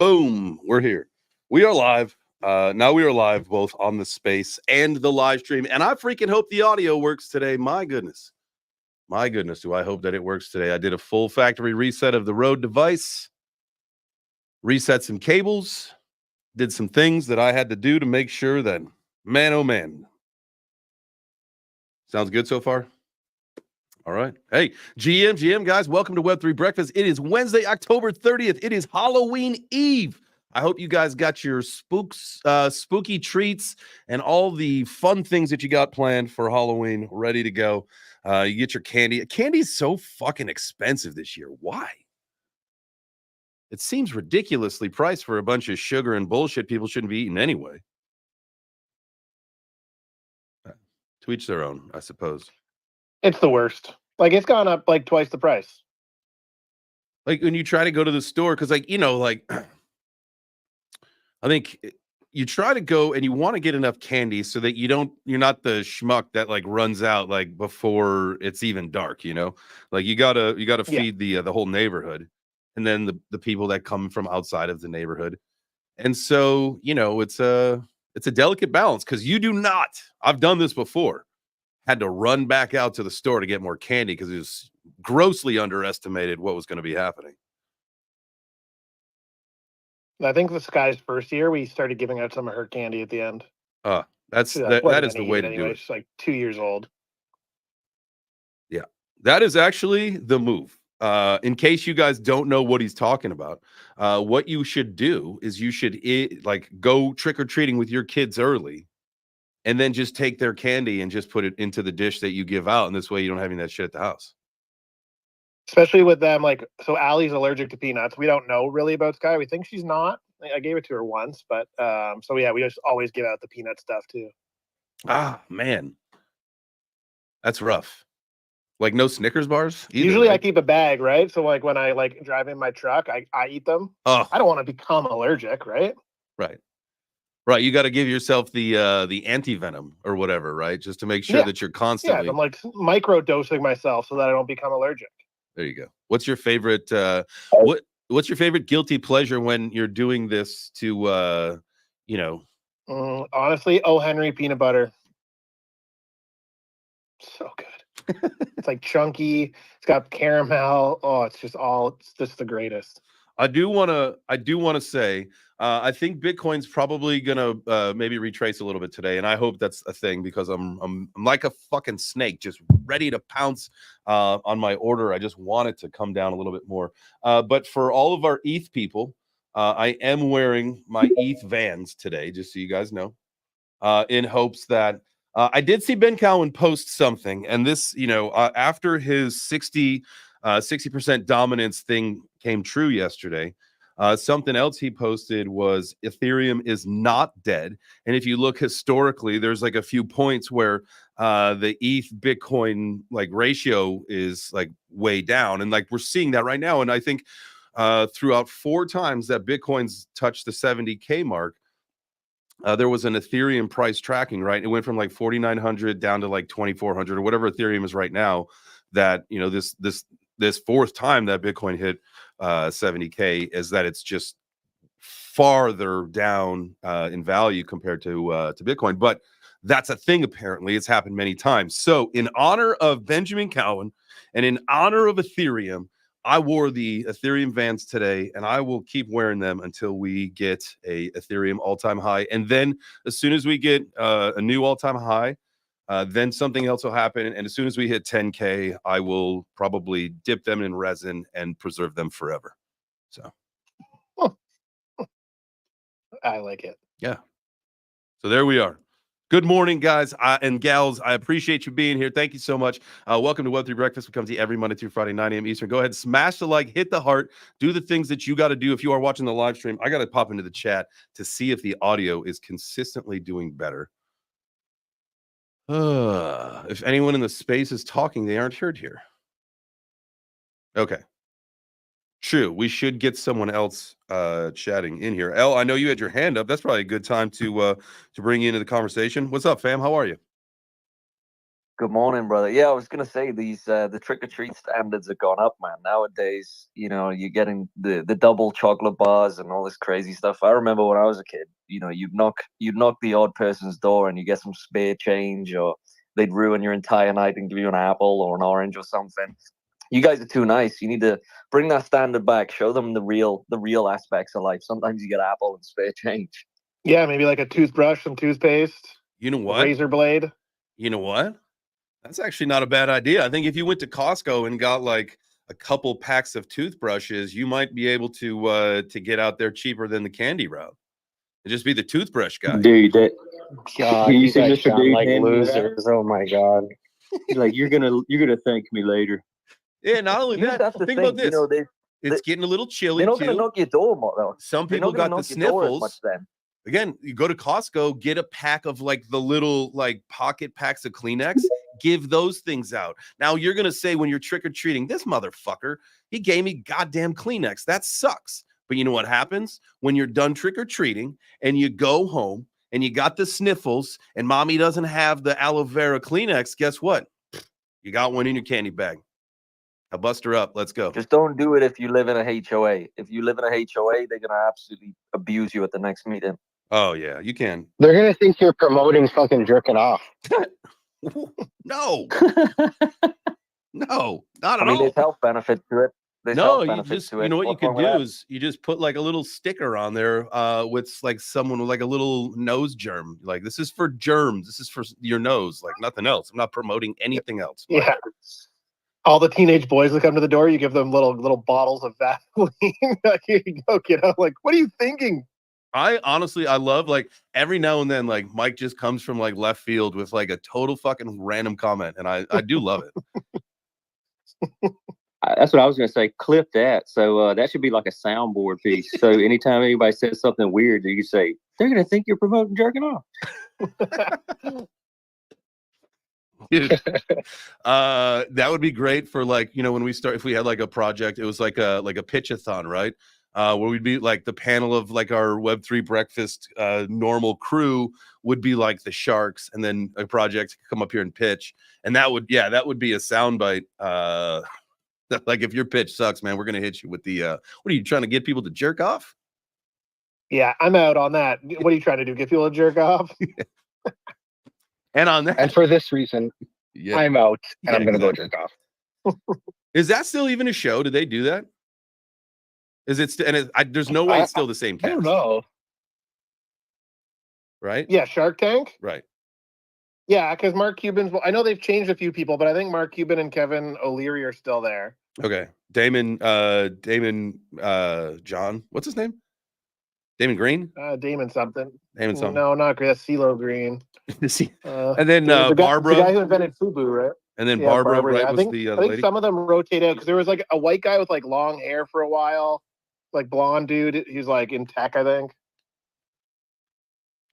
Boom. We're here. We are live. Now we are live both on the space and the live stream. And I freaking hope the audio works today. My goodness. My goodness. Do I hope that it works today? I did a full factory reset of the Rode device, reset some cables, did some things that I had to do to make sure that, man, oh man. Sounds good so far? All right. Hey, GM guys, welcome to Web3 Breakfast. It is Wednesday, October 30th. It is Halloween Eve. I hope you guys got your spooky treats and all the fun things that you got planned for Halloween ready to go. You get your candy. Candy's so fucking expensive this year. Why? It seems ridiculously priced for a bunch of sugar and bullshit people shouldn't be eating anyway. To each their own, I suppose. It's the worst. Like, it's gone up like twice the price. Like when you try to go to the store, because I think you try to go and you want to get enough candy so that you're not the schmuck that like runs out like before it's even dark, like you gotta feed the whole neighborhood and then the people that come from outside of the neighborhood. And so, it's a delicate balance because I've done this before, had to run back out to the store to get more candy because it was grossly underestimated what was going to be happening. I think this guy's first year, we started giving out some of her candy at the end. That is the way to do it. She's like 2 years old. Yeah, that is actually the move. In case you guys don't know what he's talking about, what you should do is you should go trick-or-treating with your kids early and then just take their candy and just put it into the dish that you give out. And this way you don't have any of that shit at the house. Especially with them, so Allie's allergic to peanuts. We don't know really about Sky. We think she's not. I gave it to her once, but we just always give out the peanut stuff too. Ah, man. That's rough. Like no Snickers bars? Either, usually right? I keep a bag, right? So when I drive in my truck, I eat them. Oh. I don't want to become allergic, right? Right. You got to give yourself the anti-venom or whatever, right? Just to make sure that you're constantly... Yeah, I'm micro-dosing myself so that I don't become allergic. There you go. What's your favorite what's your favorite guilty pleasure when you're doing this to honestly, O. Henry peanut butter. So good. It's like chunky. It's got caramel. Oh, it's just the greatest. I do want to say, I think Bitcoin's probably gonna maybe retrace a little bit today, and I hope that's a thing because I'm like a fucking snake, just ready to pounce on my order. I just want it to come down a little bit more. But for all of our ETH people, I am wearing my ETH Vans today, just so you guys know, in hopes that I did see Ben Cowan post something, and this, after his 60% dominance thing came true yesterday. Something else he posted was Ethereum is not dead. And if you look historically, there's like a few points where the ETH Bitcoin ratio is way down. And we're seeing that right now. And I think throughout 4 times that Bitcoin's touched the 70K mark, there was an Ethereum price tracking, right? It went from 4,900 down to 2,400 or whatever Ethereum is right now. That, this 4th time that Bitcoin hit 70K is that it's just farther down in value compared to Bitcoin. But that's a thing, apparently. It's happened many times. So in honor of Benjamin Cowan and in honor of Ethereum, I wore the Ethereum Vans today, and I will keep wearing them until we get a Ethereum all-time high. And then as soon as we get a new all-time high, then something else will happen. And as soon as we hit 10K, I will probably dip them in resin and preserve them forever. So I like it. Yeah. So there we are. Good morning, guys and gals. I appreciate you being here. Thank you so much. Welcome to Web3 Breakfast. We come to you every Monday through Friday, 9 a.m. Eastern. Go ahead, smash the like, hit the heart, do the things that you got to do. If you are watching the live stream, I got to pop into the chat to see if the audio is consistently doing better. If anyone in the space is talking, they aren't heard here. Okay. True. We should get someone else chatting in here. Elle, I know you had your hand up. That's probably a good time to bring you into the conversation. What's up, fam? How are you? Good morning, brother. Yeah, I was gonna say these the trick or treat standards have gone up, man. Nowadays, you're getting the double chocolate bars and all this crazy stuff. I remember when I was a kid, you'd knock the odd person's door and you get some spare change, or they'd ruin your entire night and give you an apple or an orange or something. You guys are too nice. You need to bring that standard back. Show them the real aspects of life. Sometimes you get apple and spare change. Yeah, maybe like a toothbrush, some toothpaste, You know a what? razor blade. You know what? That's actually not a bad idea. I think if you went to Costco and got like a couple packs of toothbrushes, you might be able to get out there cheaper than the candy route. And just be the toothbrush guy. Dude, that God, you you see guys Mr. sound Dude like hand me that? losers. Oh my God. He's like, you're gonna thank me later. Yeah, not only You just have that, to think about this. It's getting a little chilly they're not gonna too. knock your door more though. Some They're people not gonna got the knock your door as much sniffles. then. Again, you go to Costco, get a pack of like the little like pocket packs of Kleenex, give those things out. Now you're gonna say when you're trick-or-treating, this motherfucker, he gave me goddamn Kleenex. That sucks. But you know what happens? When you're done trick-or-treating and you go home and you got the sniffles and mommy doesn't have the aloe vera Kleenex, guess what? You got one in your candy bag. I'll bust her up. Let's go. Just don't do it if you live in a HOA. If you live in a HOA, they're gonna absolutely abuse you at the next meeting. Oh yeah, you can. They're gonna think you're promoting fucking jerking off. No, no, not I at mean, all. there's health benefits to it. There's No, health you benefits just, to it. you know what you What's can wrong with do that? is you just put like a little sticker on there with like someone with like a little nose germ. Like, this is for germs. This is for your nose, like nothing else. I'm not promoting anything else. Mike. Yeah. All the teenage boys that come to the door, you give them little bottles of Vaseline. Like, here you go, kiddo. Like, what are you thinking? I honestly, I love like every now and then, like Mike just comes from like left field with like a total fucking random comment. And I do love it. That's what I was gonna say. Clip that. So that should be like a soundboard piece. So anytime anybody says something weird, you can say, they're gonna think you're promoting jerking off. Dude, that would be great for like, you know, when we start, if we had like a project, it was like a pitch-a-thon, right? Where we'd be like the panel of like our Web3 breakfast normal crew would be like the sharks, and then a project could come up here and pitch. And that would be a soundbite. Like, if your pitch sucks, man, we're gonna hit you with the what are you trying to get people to jerk off? Yeah, I'm out on that. What are you trying to do? Get people to jerk off? And on that, And for this reason, yeah, I'm out and I'm gonna exactly. go jerk off. Is that still even a show? Did they do that? Is it there's no way it's still the same I cast, don't know. right? Yeah, Shark Tank. Right. Yeah, because Mark Cuban's. I know they've changed a few people, but I think Mark Cuban and Kevin O'Leary are still there. Okay. Damon John. What's his name? Damon Green? Damon something. Damon something. No, not Green. That's CeeLo Green. And then the Barbara. the guy who invented FUBU, right? And then Yeah, Barbara, right, yeah. I was think, the I think lady. some of them rotate out because there was like a white guy with like long hair for a while, like blonde dude. He's like in tech, I think.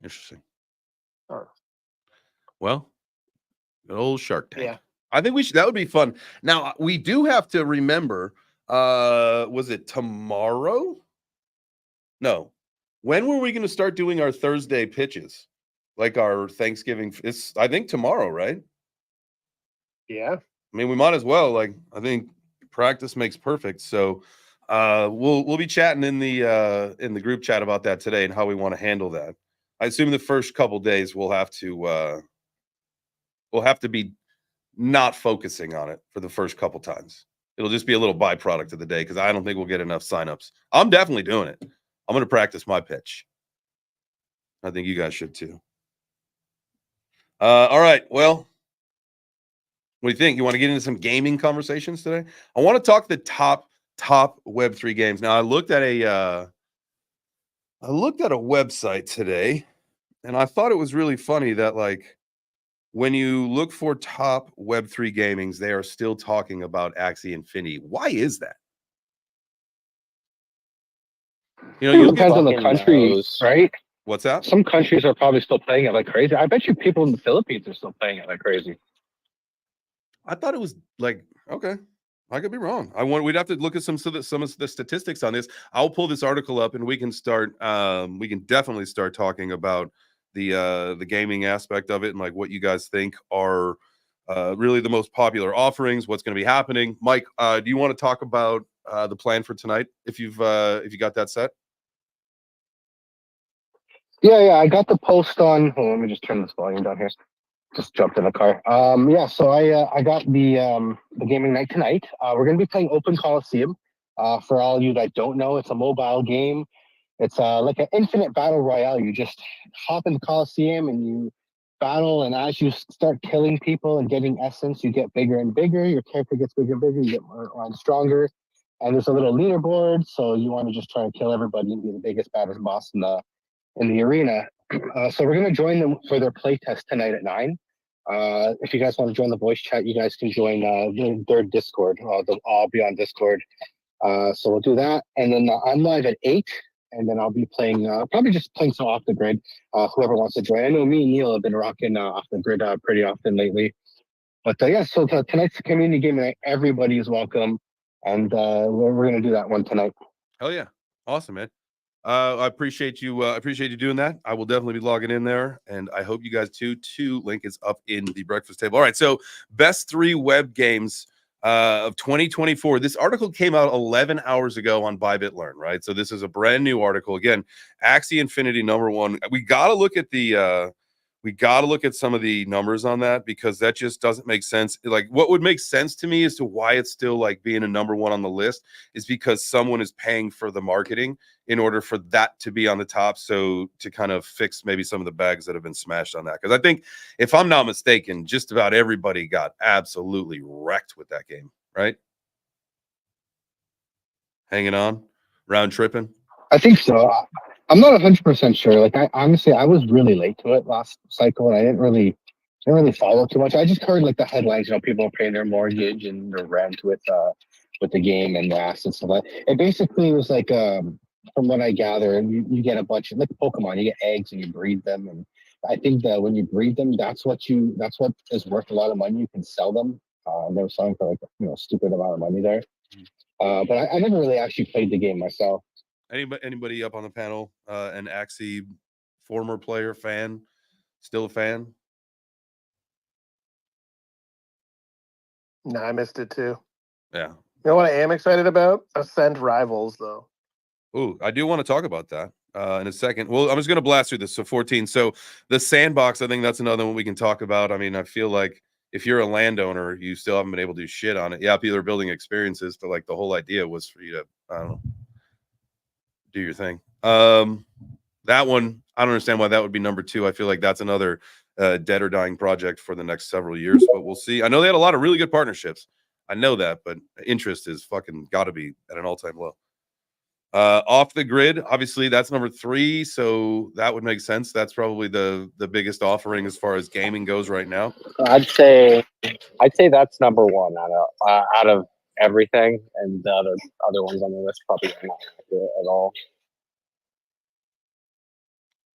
Interesting. Oh. Well, good old Shark Tank. Yeah. I think that would be fun. Now, we do have to remember, was it tomorrow? No. When were we going to start doing our Thursday pitches? Like our Thanksgiving? It's, I think, tomorrow, right? Yeah. I mean, we might as well. Like, I think practice makes perfect. So we'll be chatting in the group chat about that today and how we want to handle that. I assume the first couple days we'll have to be not focusing on it for the first couple times. It'll just be a little byproduct of the day because I don't think we'll get enough signups. I'm definitely doing it. I'm going to practice my pitch. I think you guys should too. All right. Well, what do you think? You want to get into some gaming conversations today? I want to talk the top Web3 games. Now, I looked at a website today, and I thought it was really funny that like when you look for top Web3 gamings, they are still talking about Axie Infinity. Why is that? You know, It depends on the country, right? What's that? Some countries are probably still playing it like crazy. I bet you people in the Philippines are still playing it like crazy. I thought it was like, okay, I could be wrong. We'd have to look at some of the statistics on this. I'll pull this article up and we can start. We can definitely start talking about the gaming aspect of it and like what you guys think are really the most popular offerings, what's going to be happening. Mike, do you want to talk about the plan for tonight if you got that set? Yeah, I got the post on. Hold on, let me just turn this volume down here. Just jumped in the car. So I got the gaming night tonight. We're gonna be playing Open Coliseum. For all you that don't know, it's a mobile game. It's like an infinite battle royale. You just hop in the Coliseum and you battle, and as you start killing people and getting essence, you get bigger and bigger. Your character gets bigger and bigger. You get more and stronger. And there's a little leaderboard, so you want to just try to kill everybody and be the biggest, baddest boss in the arena. So we're gonna join them for their playtest tonight at 9. If you guys want to join the voice chat, you guys can join their Discord. I'll be on Discord. So we'll do that, and then I'm live at 8, and then I'll be playing probably just playing some off the grid. Whoever wants to join. I know me and Neil have been rocking off the grid pretty often lately. But yeah, so tonight's community game night. Everybody is welcome, and we're gonna do that one tonight. Hell yeah, awesome, man. I appreciate you. Appreciate you doing that. I will definitely be logging in there, and I hope you guys too. Link is up in the breakfast table. All right, so best 3 web games of 2024. This article came out 11 hours ago on ByBitLearn, right? So this is a brand new article. Again, Axie Infinity #1. We got to look at the. We got to look at some of the numbers on that, because that just doesn't make sense. Like, what would make sense to me as to why it's still like being a #1 on the list is because someone is paying for the marketing in order for that to be on the top. So to kind of fix maybe some of the bags that have been smashed on that. Because I think, if I'm not mistaken, just about everybody got absolutely wrecked with that game, right? Hanging on, round tripping. I think so. I'm not 100% sure. Like, I honestly, I was really late to it last cycle, and I didn't really follow too much. I just heard like the headlines. People are paying their mortgage and their rent with the game and the assets and stuff. It basically was like, from what I gather, you get a bunch of, like Pokemon. You get eggs and you breed them, and I think that when you breed them, that's what is worth a lot of money. You can sell them. They were selling for like a stupid amount of money there. But I never really actually played the game myself. Anybody up on the panel, an Axie former player, fan, still a fan? No, I missed it too. Yeah. You know what I am excited about? Ascent Rivals, though. Oh, I do want to talk about that in a second. Well, I'm just going to blast through this. So 14. So the Sandbox, I think that's another one we can talk about. I mean, I feel like if you're a landowner, you still haven't been able to do shit on it. Yeah, people are building experiences, but like the whole idea was for you to, I don't know, do your thing. That one, I don't understand why that would be #2. I feel like that's another dead or dying project for the next several years, but we'll see. I know they had a lot of really good partnerships. I know that, but interest is fucking got to be at an all-time low. Off the grid, obviously that's #3, so that would make sense. That's probably the biggest offering as far as gaming goes right now. I'd say that's #1 out of everything, and the other ones on the list probably are not accurate at all.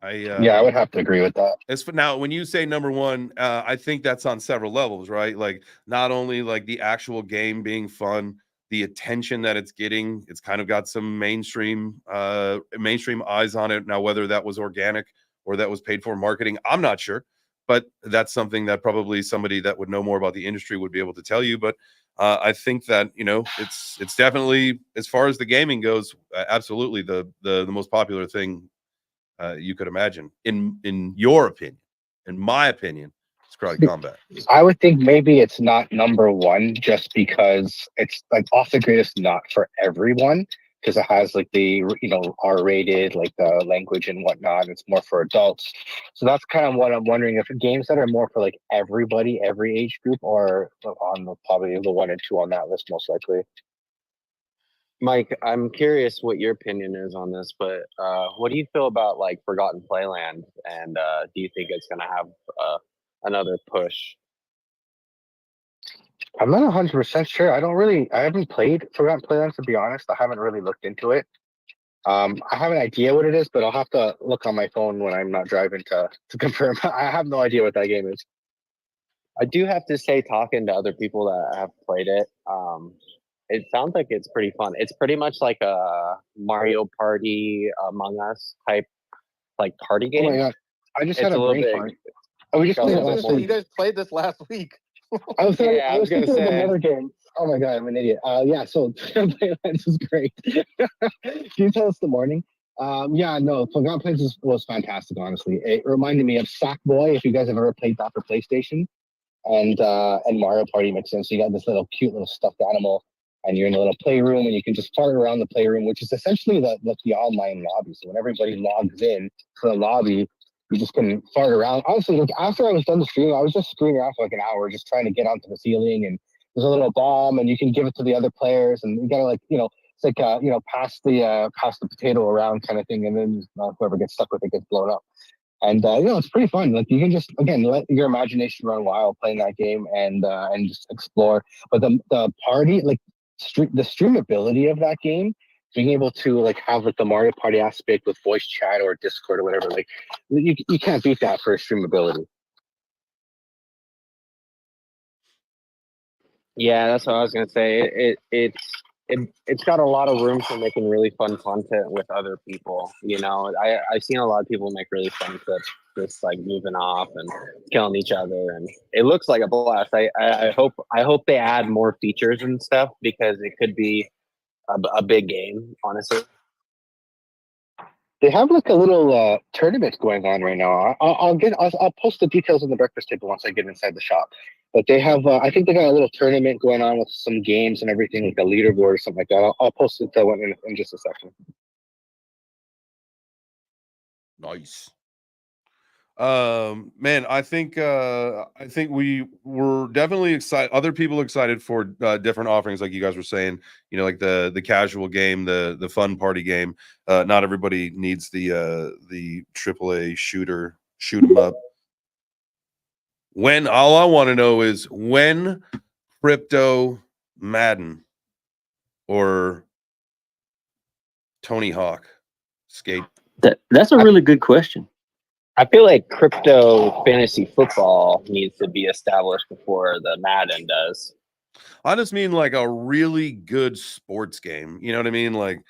I would have to agree with that. As for now, when you say #1, I think that's on several levels, right? Like, not only like the actual game being fun, the attention that it's getting, it's kind of got some mainstream eyes on it now. Whether that was organic or that was paid for marketing, I'm not sure, but that's something that probably somebody that would know more about the industry would be able to tell you. But I think that it's definitely, as far as the gaming goes, absolutely the most popular thing you could imagine. In your opinion, in my opinion, it's crowd combat. I would think maybe it's not #1 just because it's like off the grid is not for everyone, because it has like the R-rated, like the language and whatnot. It's more for adults. So that's kind of what I'm wondering, if games that are more for like everybody, every age group, are on probably the 1 and 2 on that list most likely. Mike, I'm curious what your opinion is on this, but what do you feel about like Forgotten Playland, and do you think it's going to have another push? I'm not 100% sure. I haven't played Forgotten Playland, to be honest. I haven't really looked into it. I have an idea what it is, but I'll have to look on my phone when I'm not driving to confirm. I have no idea what that game is. I do have to say, talking to other people that have played it, it sounds like it's pretty fun. It's pretty much like a Mario Party, Among Us type, like party game. Oh my God. I just had a brain fart. Oh, we just played it last week. You guys played this last week. I was Yeah, I was gonna thinking of say. another game. Oh my god, I'm an idiot. Yeah, so Playlist is great. Can you tell us the morning? Yeah, no, Forgotten Places was fantastic. Honestly, it reminded me of Sackboy. If you guys have ever played that for PlayStation, and Mario Party mixed in. So you got this little cute little stuffed animal, and you're in a little playroom, and you can just fart around the playroom, which is essentially the online lobby. So when everybody logs in to the lobby, you just can fart around. Honestly, like after I was done the stream, I was just screwing around for like an hour, just trying to get onto the ceiling. And there's a little bomb, and you can give it to the other players, and you gotta it's like pass the potato around kind of thing, and then whoever gets stuck with it gets blown up. And it's pretty fun. Like you can just again let your imagination run wild playing that game and just explore. But the party, like the streamability of that game, being able to like have like the Mario Party aspect with voice chat or Discord or whatever, like you can't beat that for streamability. Yeah, that's what I was gonna say. It's got a lot of room for making really fun content with other people. I've seen a lot of people make really fun clips, just like moving off and killing each other, and it looks like a blast. I hope they add more features and stuff because it could be a big game, honestly. They have like a little tournament going on right now. I'll post the details on the breakfast table once I get inside the shop. But they have, I think they got a little tournament going on with some games and everything, like a leaderboard or something like that. I'll post it in just a second. Nice. Man, I think we were definitely excited. Other people excited for different offerings, like you guys were saying. Like the casual game, the fun party game. Not everybody needs the AAA shooter, shoot 'em up. All I want to know is when Crypto Madden or Tony Hawk skate. That's a really good question. I feel like crypto fantasy football needs to be established before the Madden does. I just mean like a really good sports game. You know what I mean? Like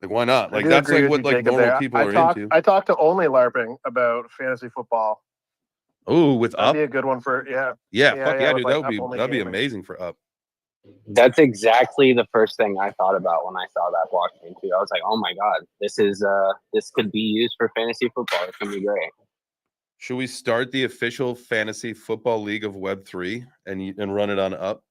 why not? Like that's like what like normal people are into. I talked to Only LARPing about fantasy football. Oh, with That'd Up? be a good one for Yeah, fuck yeah, dude. like That'd be amazing for Up. That's exactly the first thing I thought about when I saw that blockchain too. I was like, oh my god, this could be used for fantasy football. It's gonna be great. Should we start the official fantasy football league of Web3 and run it on Up?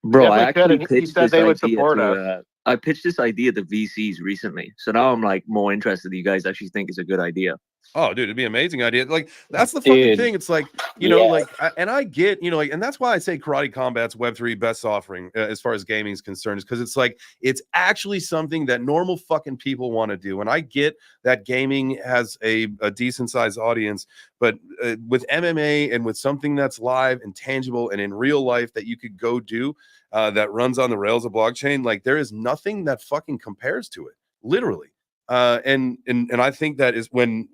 Bro, I Definitely actually could. He pitched said this they would idea support to us. I pitched this idea to VCs recently. So now I'm like more interested that you guys actually think it's a good idea. Oh, dude, it'd be an amazing idea. Like that's the fucking thing. It's like, like, and I get, like, and that's why I say Karate Combat's Web3 best offering as far as gaming is concerned, is because it's like, it's actually something that normal fucking people want to do. And I get that gaming has a decent sized audience, but with MMA and with something that's live and tangible and in real life that you could go do that runs on the rails of blockchain, like there is nothing that fucking compares to it, literally. And I think that is when.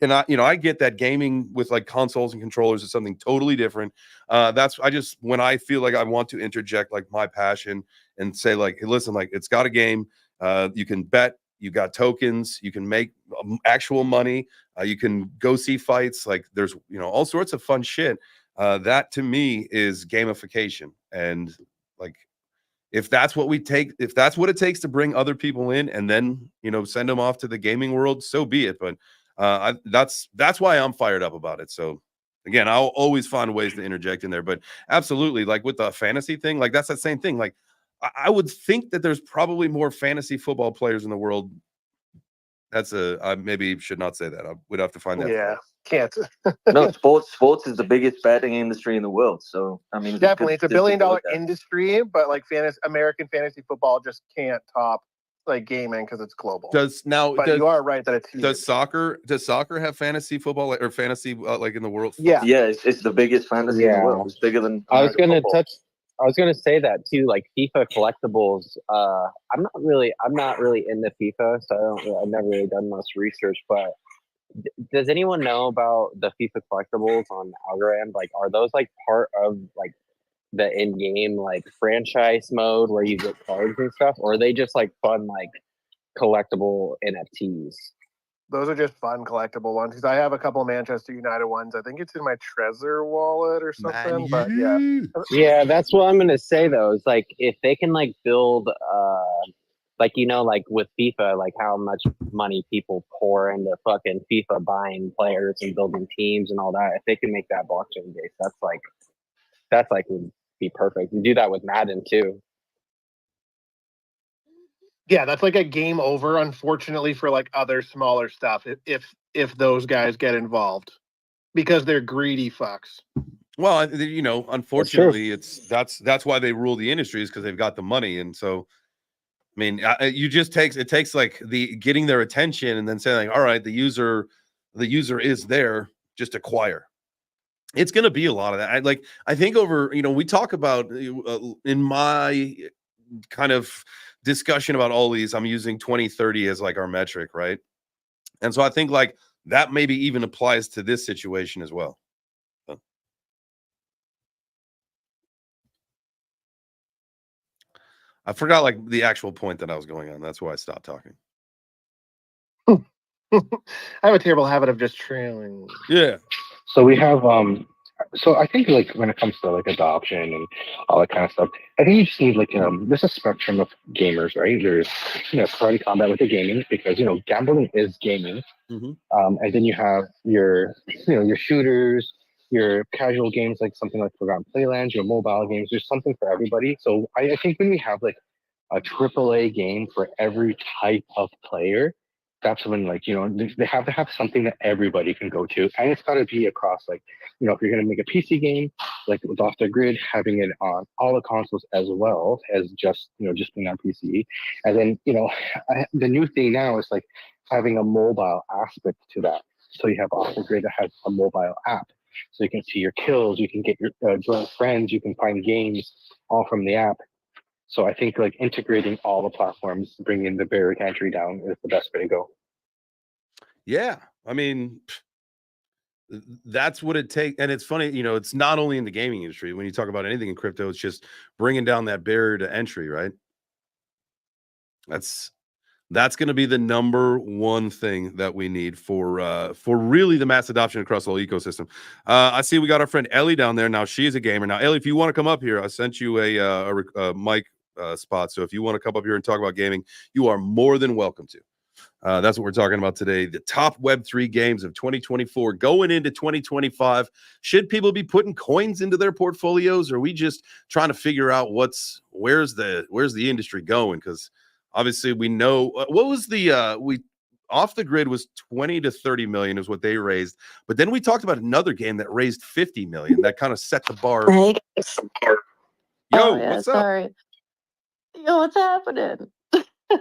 And I get that gaming with like consoles and controllers is something totally different. When I feel like I want to interject like my passion and say like, hey, listen, like it's got a game. You can bet, you got tokens, you can make actual money. You can go see fights. Like there's, all sorts of fun shit. That to me is gamification. And like, if that's what it takes to bring other people in and then, send them off to the gaming world, so be it. But that's why I'm fired up about it. So again, I'll always find ways to interject in there, but absolutely, like with the fantasy thing, like that's the same thing. Like I would think that there's probably more fantasy football players in the world. I maybe should not say that. I would have to find that. Yeah, can't. No, sports is the biggest betting industry in the world. So I mean, definitely, it's $1 billion industry, but like American fantasy football just can't top like gaming because it's global. You are right that it's huge. Does soccer have fantasy football or fantasy like in the world? Yeah, it's the biggest fantasy in the world. It's bigger than I was gonna say that too, like FIFA collectibles. I'm not really into FIFA, so I've never really done much research. But does anyone know about the FIFA collectibles on Algorand? Like, are those like part of like the in-game like franchise mode where you get cards and stuff, or are they just like fun like collectible NFTs? Those are just fun collectible ones because I have a couple of Manchester United ones. I think it's in my Trezor wallet or something. But yeah, Yeah, that's what I'm gonna say though. Is like if they can like build, like like with FIFA, like how much money people pour into fucking FIFA buying players and building teams and all that. If they can make that blockchain based, that's like would be perfect. And do that with Madden too. yeah, that's like a game over. Unfortunately, for like other smaller stuff, if those guys get involved because they're greedy fucks. Well, unfortunately, that's why they rule the industry, is because they've got the money, and so. I mean, it takes like the getting their attention and then saying, like, all right, the user is there, just acquire. It's going to be a lot of that. I think over, we talk about in my kind of discussion about all these, I'm using 2030 as like our metric, right? And so I think like that maybe even applies to this situation as well. I forgot like the actual point that I was going on. That's why I stopped talking. I have a terrible habit of just trailing. Yeah. So we have so I think like when it comes to like adoption and all that kind of stuff, I think you just need like there's a spectrum of gamers, right? There's karate combat with the gaming, because gambling is gaming. Mm-hmm. And then you have your your shooters, your casual games like something like Forgotten Playlands, your mobile games. There's something for everybody. So I think when we have like a AAA game for every type of player, that's when like they have to have something that everybody can go to, and it's got to be across like if you're going to make a PC game like with Off the Grid, having it on all the consoles as well as just just being on PC. And then the new thing now is like having a mobile aspect to that. So you have Off the Grid that has a mobile app, so you can see your kills, you can get your join friends, you can find games all from the app. So I think like integrating all the platforms, bringing the barrier to entry down, is the best way to go. Yeah, I mean, that's what it takes. And it's funny, it's not only in the gaming industry. When you talk about anything in crypto, it's just bringing down that barrier to entry, right? That's going to be the number one thing that we need for really the mass adoption across the whole ecosystem. I see we got our friend Ellie down there. Now she is a gamer. Now, Ellie, if you want to come up here, I sent you a mic spot. So if you want to come up here and talk about gaming, you are more than welcome to. That's what we're talking about today. The top Web3 games of 2024 going into 2025. Should people be putting coins into their portfolios, or are we just trying to figure out where's the industry going? Because obviously we know what was the Off the Grid was 20 to 30 million is what they raised. But then we talked about another game that raised 50 million. That kind of set the bar. Hey guys. Yo, what's up? Sorry. Yo, what's happening?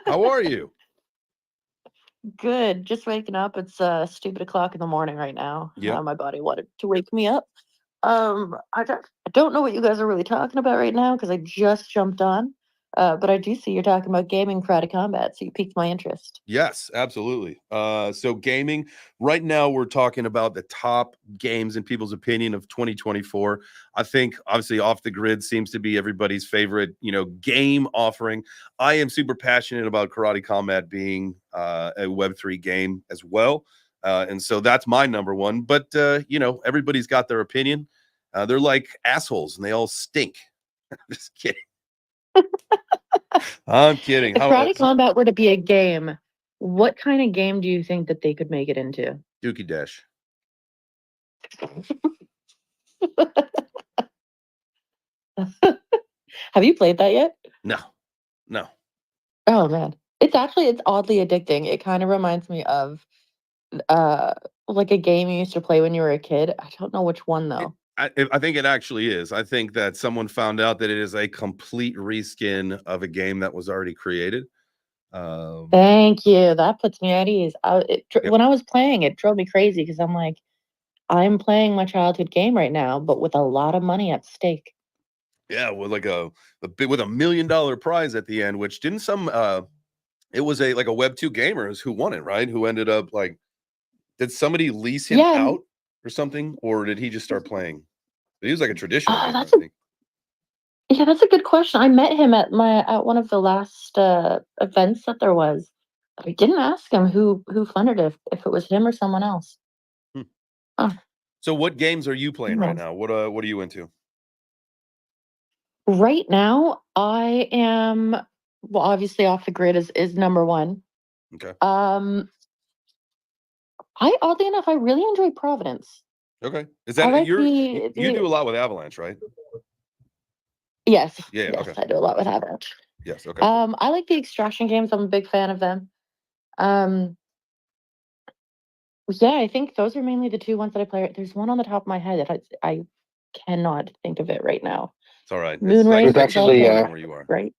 How are you? Good. Just waking up. It's stupid o'clock in the morning right now. Yeah. My body wanted to wake me up. I don't know what you guys are really talking about right now because I just jumped on. But I do see you're talking about gaming karate combat, so you piqued my interest. Yes, absolutely. So gaming, right now we're talking about the top games in people's opinion of 2024. I think obviously Off the Grid seems to be everybody's favorite, game offering. I am super passionate about Karate Combat being a Web3 game as well. And so that's my number one. But, everybody's got their opinion. They're like assholes and they all stink. Just kidding. I'm kidding. If Karate Combat were to be a game, what kind of game do you think that they could make it into? Dookie Dash. Have you played that yet? No. Oh man, it's oddly addicting. It kind of reminds me of like a game you used to play when you were a kid. I don't know which one though. I think it actually is. I think that someone found out that it is a complete reskin of a game that was already created. Thank you. That puts me at ease. When I was playing, it drove me crazy because I'm like, I'm playing my childhood game right now, but with a lot of money at stake. Yeah, with like with $1 million prize at the end, which didn't some it was like a Web2 gamers who won it, right? Who ended up like, did somebody lease him out or something, or did he just start playing? He was like a traditional gamer, I think. Yeah, that's a good question. I met him at one of the last events that there was. I didn't ask him who funded it, if it was him or someone else. Hmm. Oh. So what games are you playing right Yeah. now? What are you into? Right now, I am obviously Off the Grid is number one. Okay. I oddly enough, I really enjoy Providence. Okay. Is I that like you do a lot with Avalanche, right? Yes. Yeah, Yes, okay. I do a lot with Avalanche. Yes, okay. Cool. I like the extraction games. I'm a big fan of them. Yeah, I think those are mainly the two ones that I play. There's one on the top of my head that I cannot think of it right now. It's all right. Moonraker It's actually where you are. right?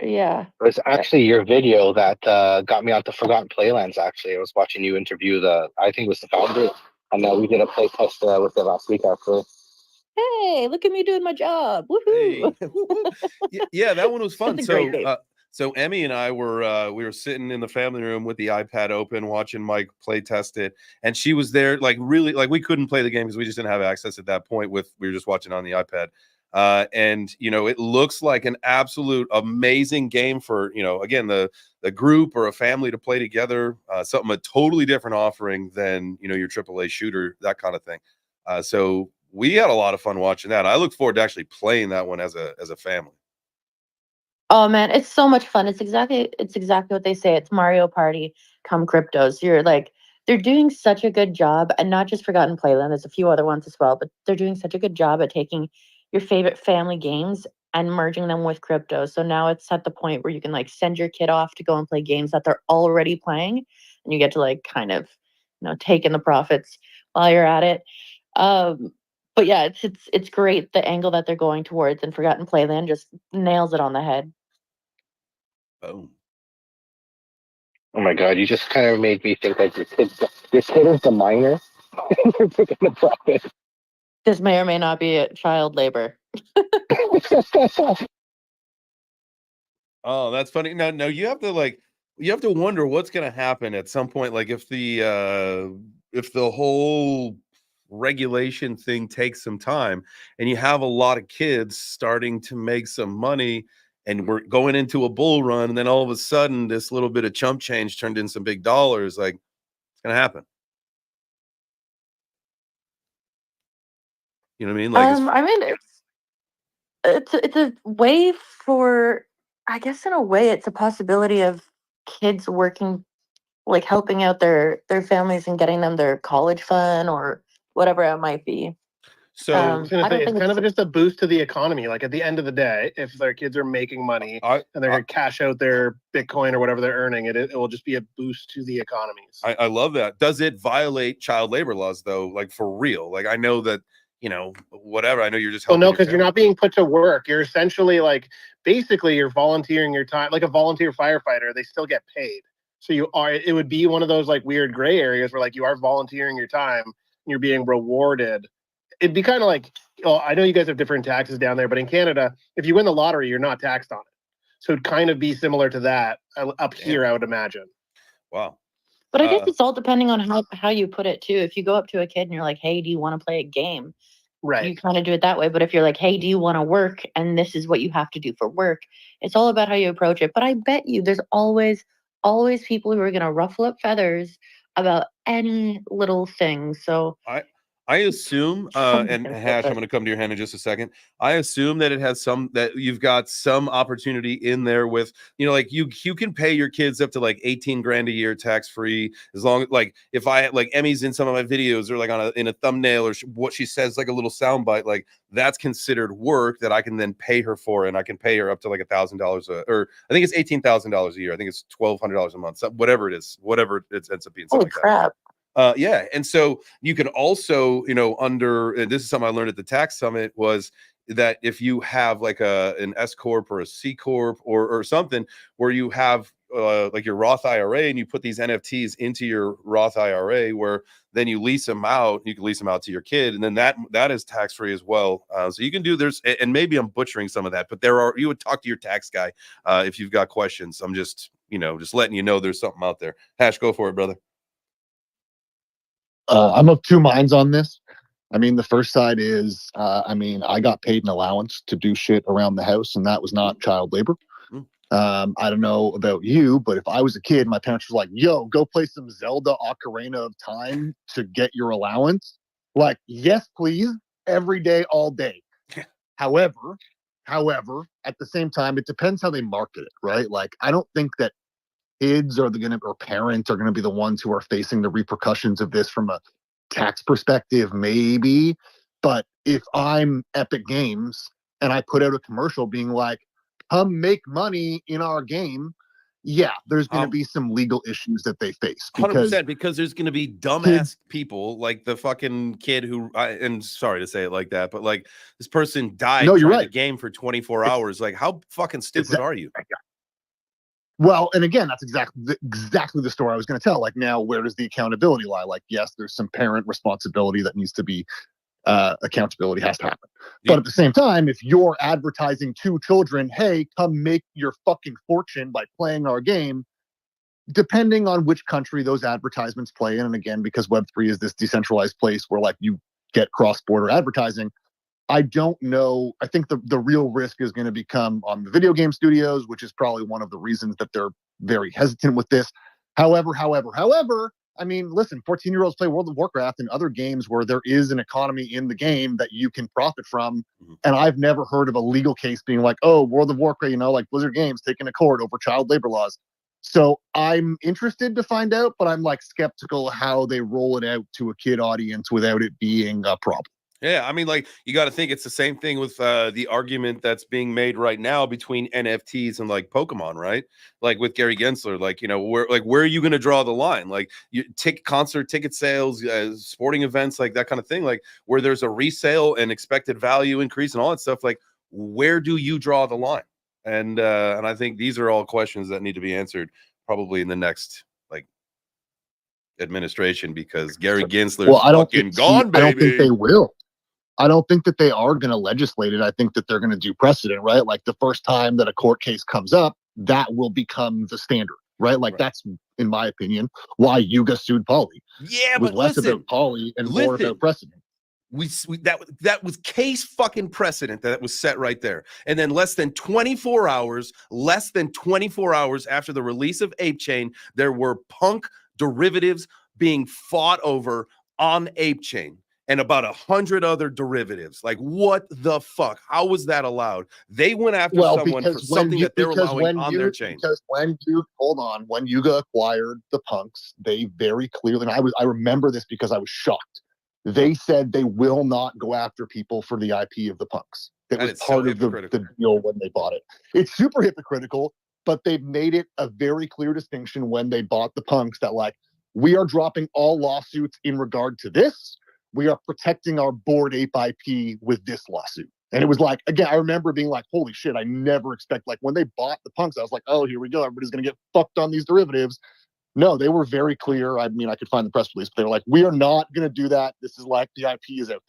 Yeah. it was actually your video that got me onto Forgotten Playlands. Actually, I was watching you interview I think it was the founder, and we did a play test with it last week. Actually, Hey, look at me doing my job. Hey. Woohoo! Yeah, that one was fun. It's a great game. So Emmy and I were we were sitting in the family room with the iPad open, watching Mike play test it, and she was there. Like really, like we couldn't play the game because we just didn't have access at that point. We were just watching on the iPad, and it looks like an absolute amazing game for again the group or a family to play together. Something a totally different offering than your AAA shooter, that kind of thing. So we had a lot of fun watching that. I look forward to actually playing that one as a family. Oh man, it's so much fun. It's exactly what they say. It's Mario Party come cryptos. You're like, they're doing such a good job, and not just Forgotten Playland. There's a few other ones as well, but they're doing such a good job at taking your favorite family games and merging them with crypto. So now it's at the point where you can like send your kid off to go and play games that they're already playing, and you get to like kind of take in the profits while you're at it. But yeah, it's great the angle that they're going towards, and Forgotten Playland just nails it on the head. Boom. oh my god, you just kind of made me think like your kid is the minor, and you're taking the profit. This may or may not be a child labor. Oh, that's funny. No, you have to wonder what's going to happen at some point. Like if the whole regulation thing takes some time, and you have a lot of kids starting to make some money, and we're going into a bull run, and then all of a sudden this little bit of chump change turned in some big dollars. Like it's going to happen. You know what I mean? Like I mean, it's a way for, I guess in a way it's a possibility of kids working, like helping out their families and getting them their college fund or whatever it might be. so I was gonna I don't say it's think kind of just a boost to the economy. Like at the end of the day, if their kids are making money and they're gonna cash out their Bitcoin or whatever they're earning, it will just be a boost to the economies. I love that. Does it violate child labor laws though? Like for real? Like I know that whatever. I know you're just Well, helping. no, because you're not being put to work. You're essentially basically you're volunteering your time, like a volunteer firefighter. They still get paid. So it would be one of those like weird gray areas where like you are volunteering your time and you're being rewarded. It'd be kind of like, I know you guys have different taxes down there, but in Canada, if you win the lottery, you're not taxed on it. So it'd kind of be similar to that up here, I would imagine. Wow. But I guess it's all depending on how you put it too. If you go up to a kid and you're like, hey, do you want to play a game? Right. You kind of do it that way. But if you're like, hey, do you want to work? And this is what you have to do for work. It's all about how you approach it. But I bet you there's always people who are going to ruffle up feathers about any little thing. So I assume, and Hash, I'm going to come to your hand in just a second. I assume that it has that you've got some opportunity in there with, like you can pay your kids up to like 18 grand a year tax free, as long as like if I like Emmy's in some of my videos or like in a thumbnail or what she says, like a little soundbite, like that's considered work that I can then pay her for, and I can pay her up to like $1,000 or I think it's $18,000 a year. I think it's $1,200 a month, whatever it is, whatever it ends up being. Holy crap. Yeah. And so you can also, and this is something I learned at the tax summit, was that if you have like an S Corp or a C Corp or something where you have like your Roth IRA and you put these NFTs into your Roth IRA, where then you lease them out, you can lease them out to your kid. And then that is tax free as well. So you can and maybe I'm butchering some of that, but you would talk to your tax guy if you've got questions. I'm just letting you know there's something out there. Hash, go for it, brother. I'm of two minds on this. I mean, the first side is, I got paid an allowance to do shit around the house, and that was not child labor. I don't know about you, but if I was a kid, my parents were like, yo, go play some Zelda Ocarina of Time to get your allowance. Like, yes, please, every day, all day. However, at the same time, it depends how they market it, right? Like, I don't think that kids or parents are gonna be the ones who are facing the repercussions of this from a tax perspective, maybe. But if I'm Epic Games and I put out a commercial being like, come make money in our game, yeah, there's going to be some legal issues that they face. 100%, because there's going to be dumbass people like the fucking kid who, and sorry to say it like that, but like this person died trying the game for 24 hours. Like, how fucking stupid are you? Well, and again, that's exactly the story I was going to tell. Like, now, where does the accountability lie? Like, yes, there's some parent responsibility that needs to be, accountability has to happen. Yeah. But at the same time, if you're advertising to children, hey, come make your fucking fortune by playing our game, depending on which country those advertisements play in, and again, because Web3 is this decentralized place where like you get cross-border advertising, I don't know. I think the real risk is going to become on the video game studios, which is probably one of the reasons that they're very hesitant with this. However, I mean, listen, 14-year-olds play World of Warcraft and other games where there is an economy in the game that you can profit from. Mm-hmm. And I've never heard of a legal case being like, oh, World of Warcraft, like Blizzard Games taken to court over child labor laws. So I'm interested to find out, but I'm like skeptical how they roll it out to a kid audience without it being a problem. Yeah, I mean, like, you got to think it's the same thing with the argument that's being made right now between NFTs and like Pokemon, right? Like with Gary Gensler, like, where are you going to draw the line? Like, you concert ticket sales, sporting events, like that kind of thing, like where there's a resale and expected value increase and all that stuff. Like, where do you draw the line? And I think these are all questions that need to be answered probably in the next administration, because Gary Gensler's fucking gone, baby. I don't think they will. I don't think that they are going to legislate it. I think that they're going to do precedent, right? Like the first time that a court case comes up, that will become the standard, right? Like that's, in my opinion, why Yuga sued Poly. Yeah, it was but less about Poly and more about precedent. That was case fucking precedent that was set right there. And then less than 24 hours after the release of Ape Chain, there were punk derivatives being fought over on Ape Chain. And about 100 other derivatives. Like, what the fuck? How was that allowed? They went after someone for something that they're allowing on their chain. Because when Yuga acquired the punks, they very clearly, and I remember this because I was shocked. They said they will not go after people for the IP of the punks. It was part of the deal when they bought it. It's super hypocritical, but they've made it a very clear distinction when they bought the punks that like, we are dropping all lawsuits in regard to this. We are protecting our Bored Ape IP with this lawsuit. And it was like, again, I remember being like, holy shit, I never expect, like when they bought the punks, I was like, oh, here we go. Everybody's going to get fucked on these derivatives. No, they were very clear. I mean, I could find the press release, but they were like, we are not going to do that. This is like the IP is out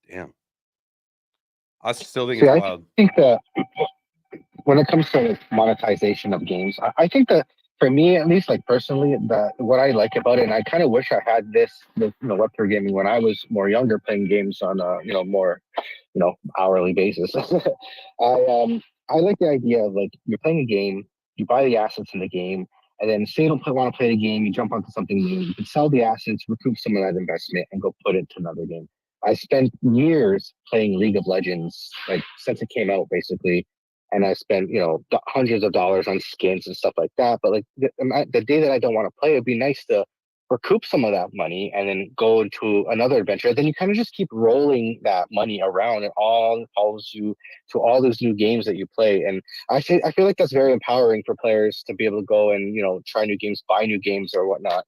there. Damn. I still think it's wild. I think that when it comes to monetization of games, I think that for me, at least, like personally, what I like about it, and I kind of wish I had this, Web3 gaming when I was more younger, playing games on a, more, hourly basis. I like the idea of like you're playing a game, you buy the assets in the game, and then say you don't want to play the game, you jump onto something new, you can sell the assets, recoup some of that investment, and go put it to another game. I spent years playing League of Legends, like since it came out, basically. And I spent, hundreds of dollars on skins and stuff like that. But like the day that I don't want to play, it'd be nice to recoup some of that money and then go into another adventure. Then you kind of just keep rolling that money around, and all follows you to all those new games that you play. And I feel like that's very empowering for players to be able to go and try new games, buy new games or whatnot.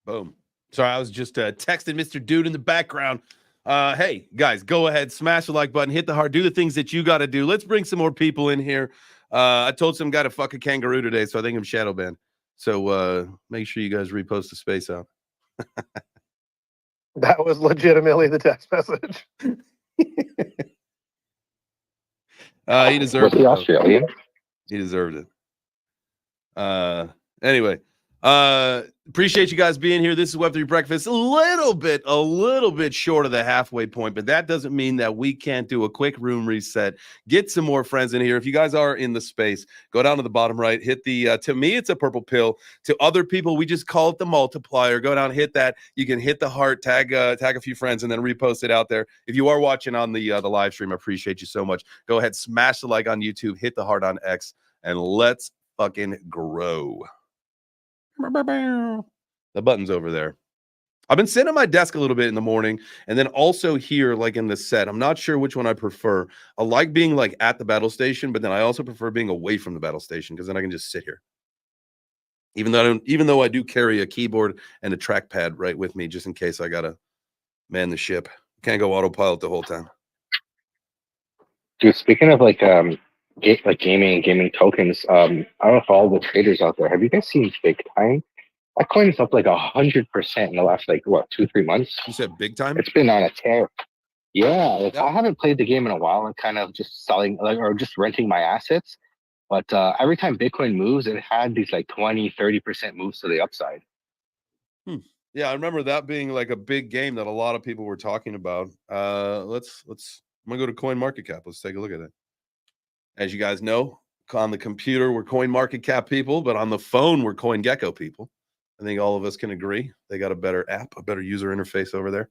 Boom. Sorry, I was just texting Mr. Dude in the background. Hey, guys, go ahead, smash the like button, hit the heart, do the things that you got to do. Let's bring some more people in here. I told some guy to fuck a kangaroo today, so I think I'm shadow banned. So make sure you guys repost the space out. That was legitimately the text message. He deserved it. Australian? He deserved it. Anyway. Appreciate you guys being here. This is Web3 Breakfast. A little bit short of the halfway point, but that doesn't mean that we can't do a quick room reset. Get some more friends in here. If you guys are in the space, go down to the bottom right, hit the to me it's a purple pill. To other people, we just call it the multiplier. Go down, hit that. You can hit the heart, tag a few friends, and then repost it out there. If you are watching on the live stream, I appreciate you so much. Go ahead, smash the like on YouTube, hit the heart on X, and let's fucking grow. The button's over there. I've been sitting at my desk a little bit in the morning, and then also here, like in the set. I'm not sure which one I prefer. I like being like at the battle station, but then I also prefer being away from the battle station because then I can just sit here. Even though I do carry a keyboard and a trackpad right with me, just in case I gotta man the ship. Can't go autopilot the whole time. Dude, speaking of like gaming and gaming tokens, I don't know if all the traders out there, have you guys seen Big Time? That coin is up like 100% in the last like what 2-3 months. You said Big Time? It's been on a tear. Yeah, like, Yep. I haven't played the game in a while and kind of just selling like or just renting my assets. But every time Bitcoin moves, it had these like 20-30% moves to the upside. Yeah, I remember that being like a big game that a lot of people were talking about. Let's I'm gonna go to Coin Market Cap. Let's take a look at it. As you guys know, on the computer we're Coin Market Cap people, but on the phone we're Coin Gecko people. I think all of us can agree they got a better app, a better user interface over there.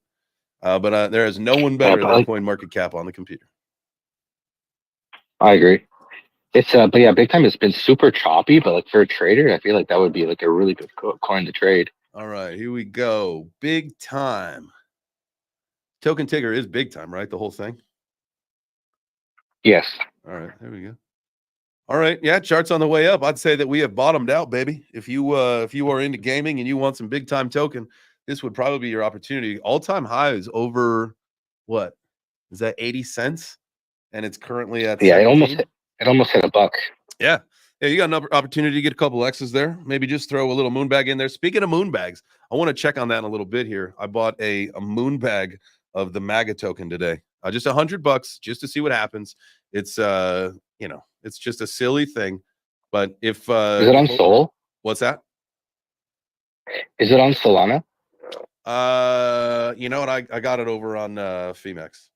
But there is no one better than Coin Market Cap on the computer. I agree. It's but yeah, Big Time has been super choppy, but like for a trader, I feel like that would be like a really good coin to trade. All right, here we go. Big Time. Token ticker is Big Time, right? The whole thing. Yes. All right, there we go. All right, yeah, charts on the way up. I'd say that we have bottomed out, baby. If you are into gaming and you want some Big Time token, this would probably be your opportunity. All-time high is over what? Is that 80 cents? And it's currently at yeah, 17? it almost hit $1. Yeah. Yeah, you got an opportunity to get a couple X's there. Maybe just throw a little moon bag in there. Speaking of moon bags, I want to check on that in a little bit here. I bought a moon bag of the MAGA token today. Just $100 just to see what happens. It's it's just a silly thing. But if is it on Sol? What's that? Is it on Solana? You know what? I got it over on Femex.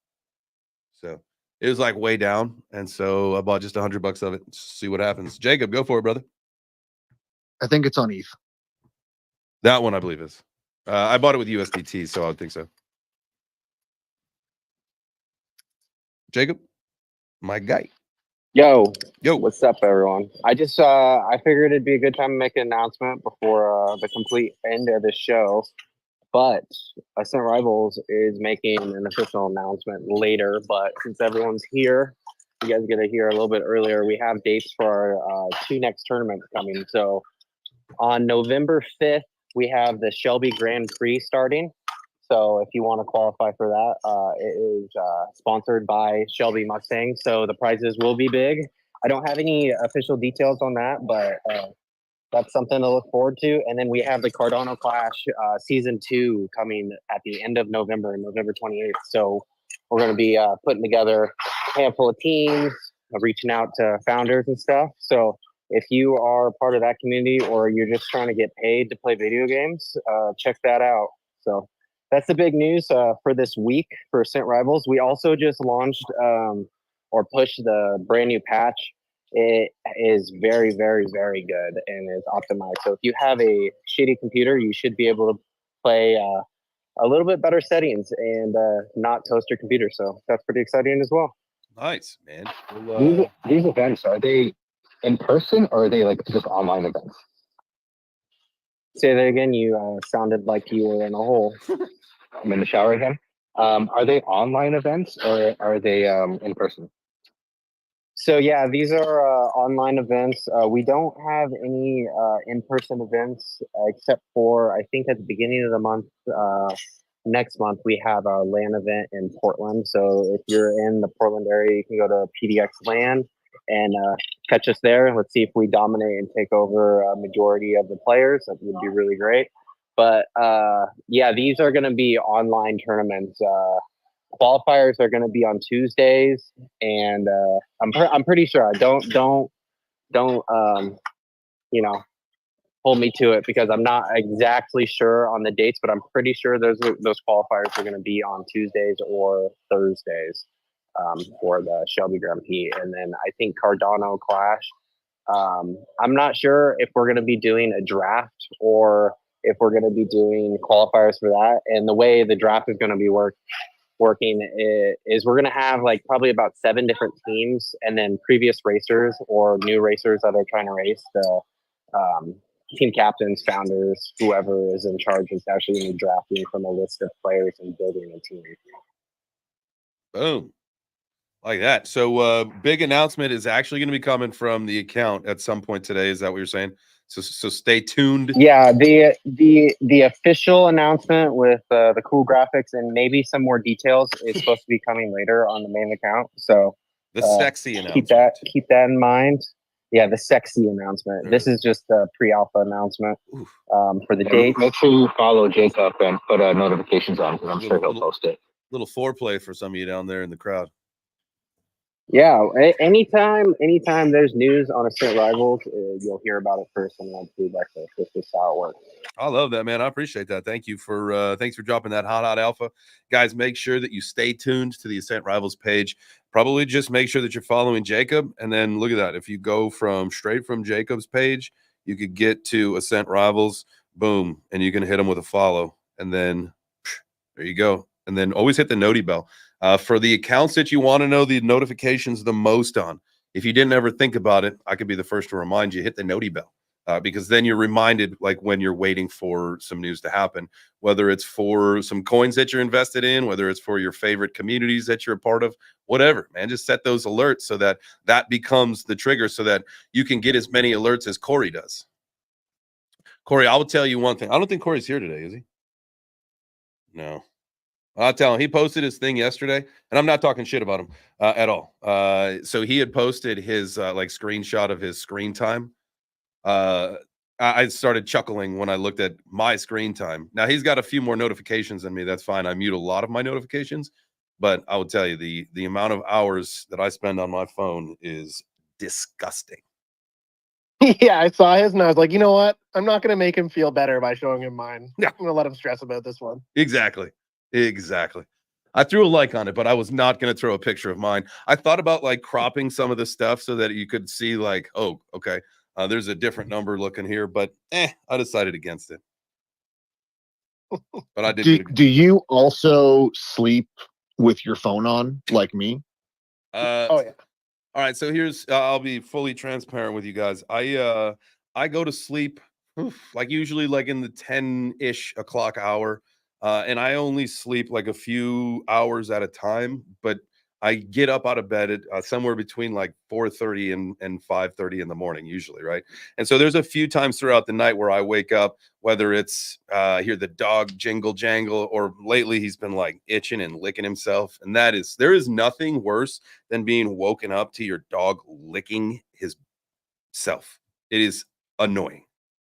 So it was like way down, and so I bought just $100 of it. See what happens. Jacob, go for it, brother. I think it's on ETH. That one, I believe, is. I bought it with USDT, so I would think so. Jacob, my guy. Yo, Yo. what's up, everyone? I just I figured it'd be a good time to make an announcement before the complete end of the show. But Ascent Rivals is making an official announcement later. But since everyone's here, you guys get to hear a little bit earlier. We have dates for our 2 next tournaments coming. So on November 5th, we have the Shelby Grand Prix starting. So if you want to qualify for that, it is sponsored by Shelby Mustang. So the prizes will be big. I don't have any official details on that, but that's something to look forward to. And then we have the Cardano Clash Season 2 coming at the end of November, November 28th. So we're going to be putting together a handful of teams, reaching out to founders and stuff. So if you are part of that community or you're just trying to get paid to play video games, check that out. So that's the big news for this week for Ascent Rivals. We also just launched or pushed the brand new patch. It is very, very, very good and is optimized. So if you have a shitty computer, you should be able to play a little bit better settings and not toast your computer. So that's pretty exciting as well. Nice, man. Well, These events, are they in person or are they like just online events? Say that again. You sounded like you were in a hole. I'm in the shower again. Are they online events or are they in person? So yeah, these are online events. We don't have any in-person events except for, I think at the beginning of the month, next month, we have a LAN event in Portland. So if you're in the Portland area, you can go to PDX LAN and catch us there. Let's see if we dominate and take over a majority of the players. That would be really great. But yeah, these are going to be online tournaments. Qualifiers are going to be on Tuesdays, and I'm pretty sure. Don't hold me to it because I'm not exactly sure on the dates, but I'm pretty sure those qualifiers are going to be on Tuesdays or Thursdays for the Shelby Grand Prix, and then I think Cardano Clash. I'm not sure if we're going to be doing a draft or if we're going to be doing qualifiers for that. And the way the draft is going to be working is we're going to have like probably about 7 different teams, and then previous racers or new racers that are trying to race, the team captains, founders, whoever is in charge is actually going to be drafting from a list of players and building a team. Boom. Like that. So big announcement is actually going to be coming from the account at some point today. Is that what you're saying? So stay tuned. Yeah, the official announcement with the cool graphics and maybe some more details is supposed to be coming later on the main account. So the sexy announcement. Keep that in mind. Yeah, the sexy announcement. This is just a pre-alpha announcement for the date. Make sure you follow Jacob and put notifications on, because I'm sure he'll post it. Little foreplay for some of you down there in the crowd. Yeah, anytime there's news on Ascent Rivals, you'll hear about it first on Web3 Breakfast. This is how it works. I love that, man. I appreciate that. Thank you for thanks for dropping that hot alpha. Guys, make sure that you stay tuned to the Ascent Rivals page. Probably just make sure that you're following Jacob, and then look at that. If you go straight from Jacob's page, you could get to Ascent Rivals, boom, and you can hit them with a follow, and then there you go. And then always hit the noti bell. For the accounts that you want to know the notifications the most on, if you didn't ever think about it, I could be the first to remind you, hit the noti bell, because then you're reminded, like when you're waiting for some news to happen, whether it's for some coins that you're invested in, whether it's for your favorite communities that you're a part of, whatever, man, just set those alerts so that becomes the trigger so that you can get as many alerts as Corey does. Corey, I will tell you one thing. I don't think Corey's here today, is he? No. I'll tell him. He posted his thing yesterday, and I'm not talking shit about him at all. So he had posted his like screenshot of his screen time. I started chuckling when I looked at my screen time. Now he's got a few more notifications than me. That's fine. I mute a lot of my notifications, but I will tell you the amount of hours that I spend on my phone is disgusting. Yeah, I saw his and I was like, you know what? I'm not going to make him feel better by showing him mine. Yeah. I'm going to let him stress about this one. Exactly. I threw a like on it, but I was not going to throw a picture of mine. I thought about like cropping some of the stuff so that you could see like, oh, okay, there's a different number looking here, but I decided against it. But I did. Do you also sleep with your phone on like me? Oh yeah. All right, so here's I'll be fully transparent with you guys. I go to sleep like usually like in the 10-ish o'clock hour. And I only sleep like a few hours at a time, but I get up out of bed at somewhere between like 4:30 and 5:30 in the morning, usually, right? And so there's a few times throughout the night where I wake up, whether it's hear the dog jingle jangle, or lately he's been like itching and licking himself. And there is nothing worse than being woken up to your dog licking his self. It is annoying.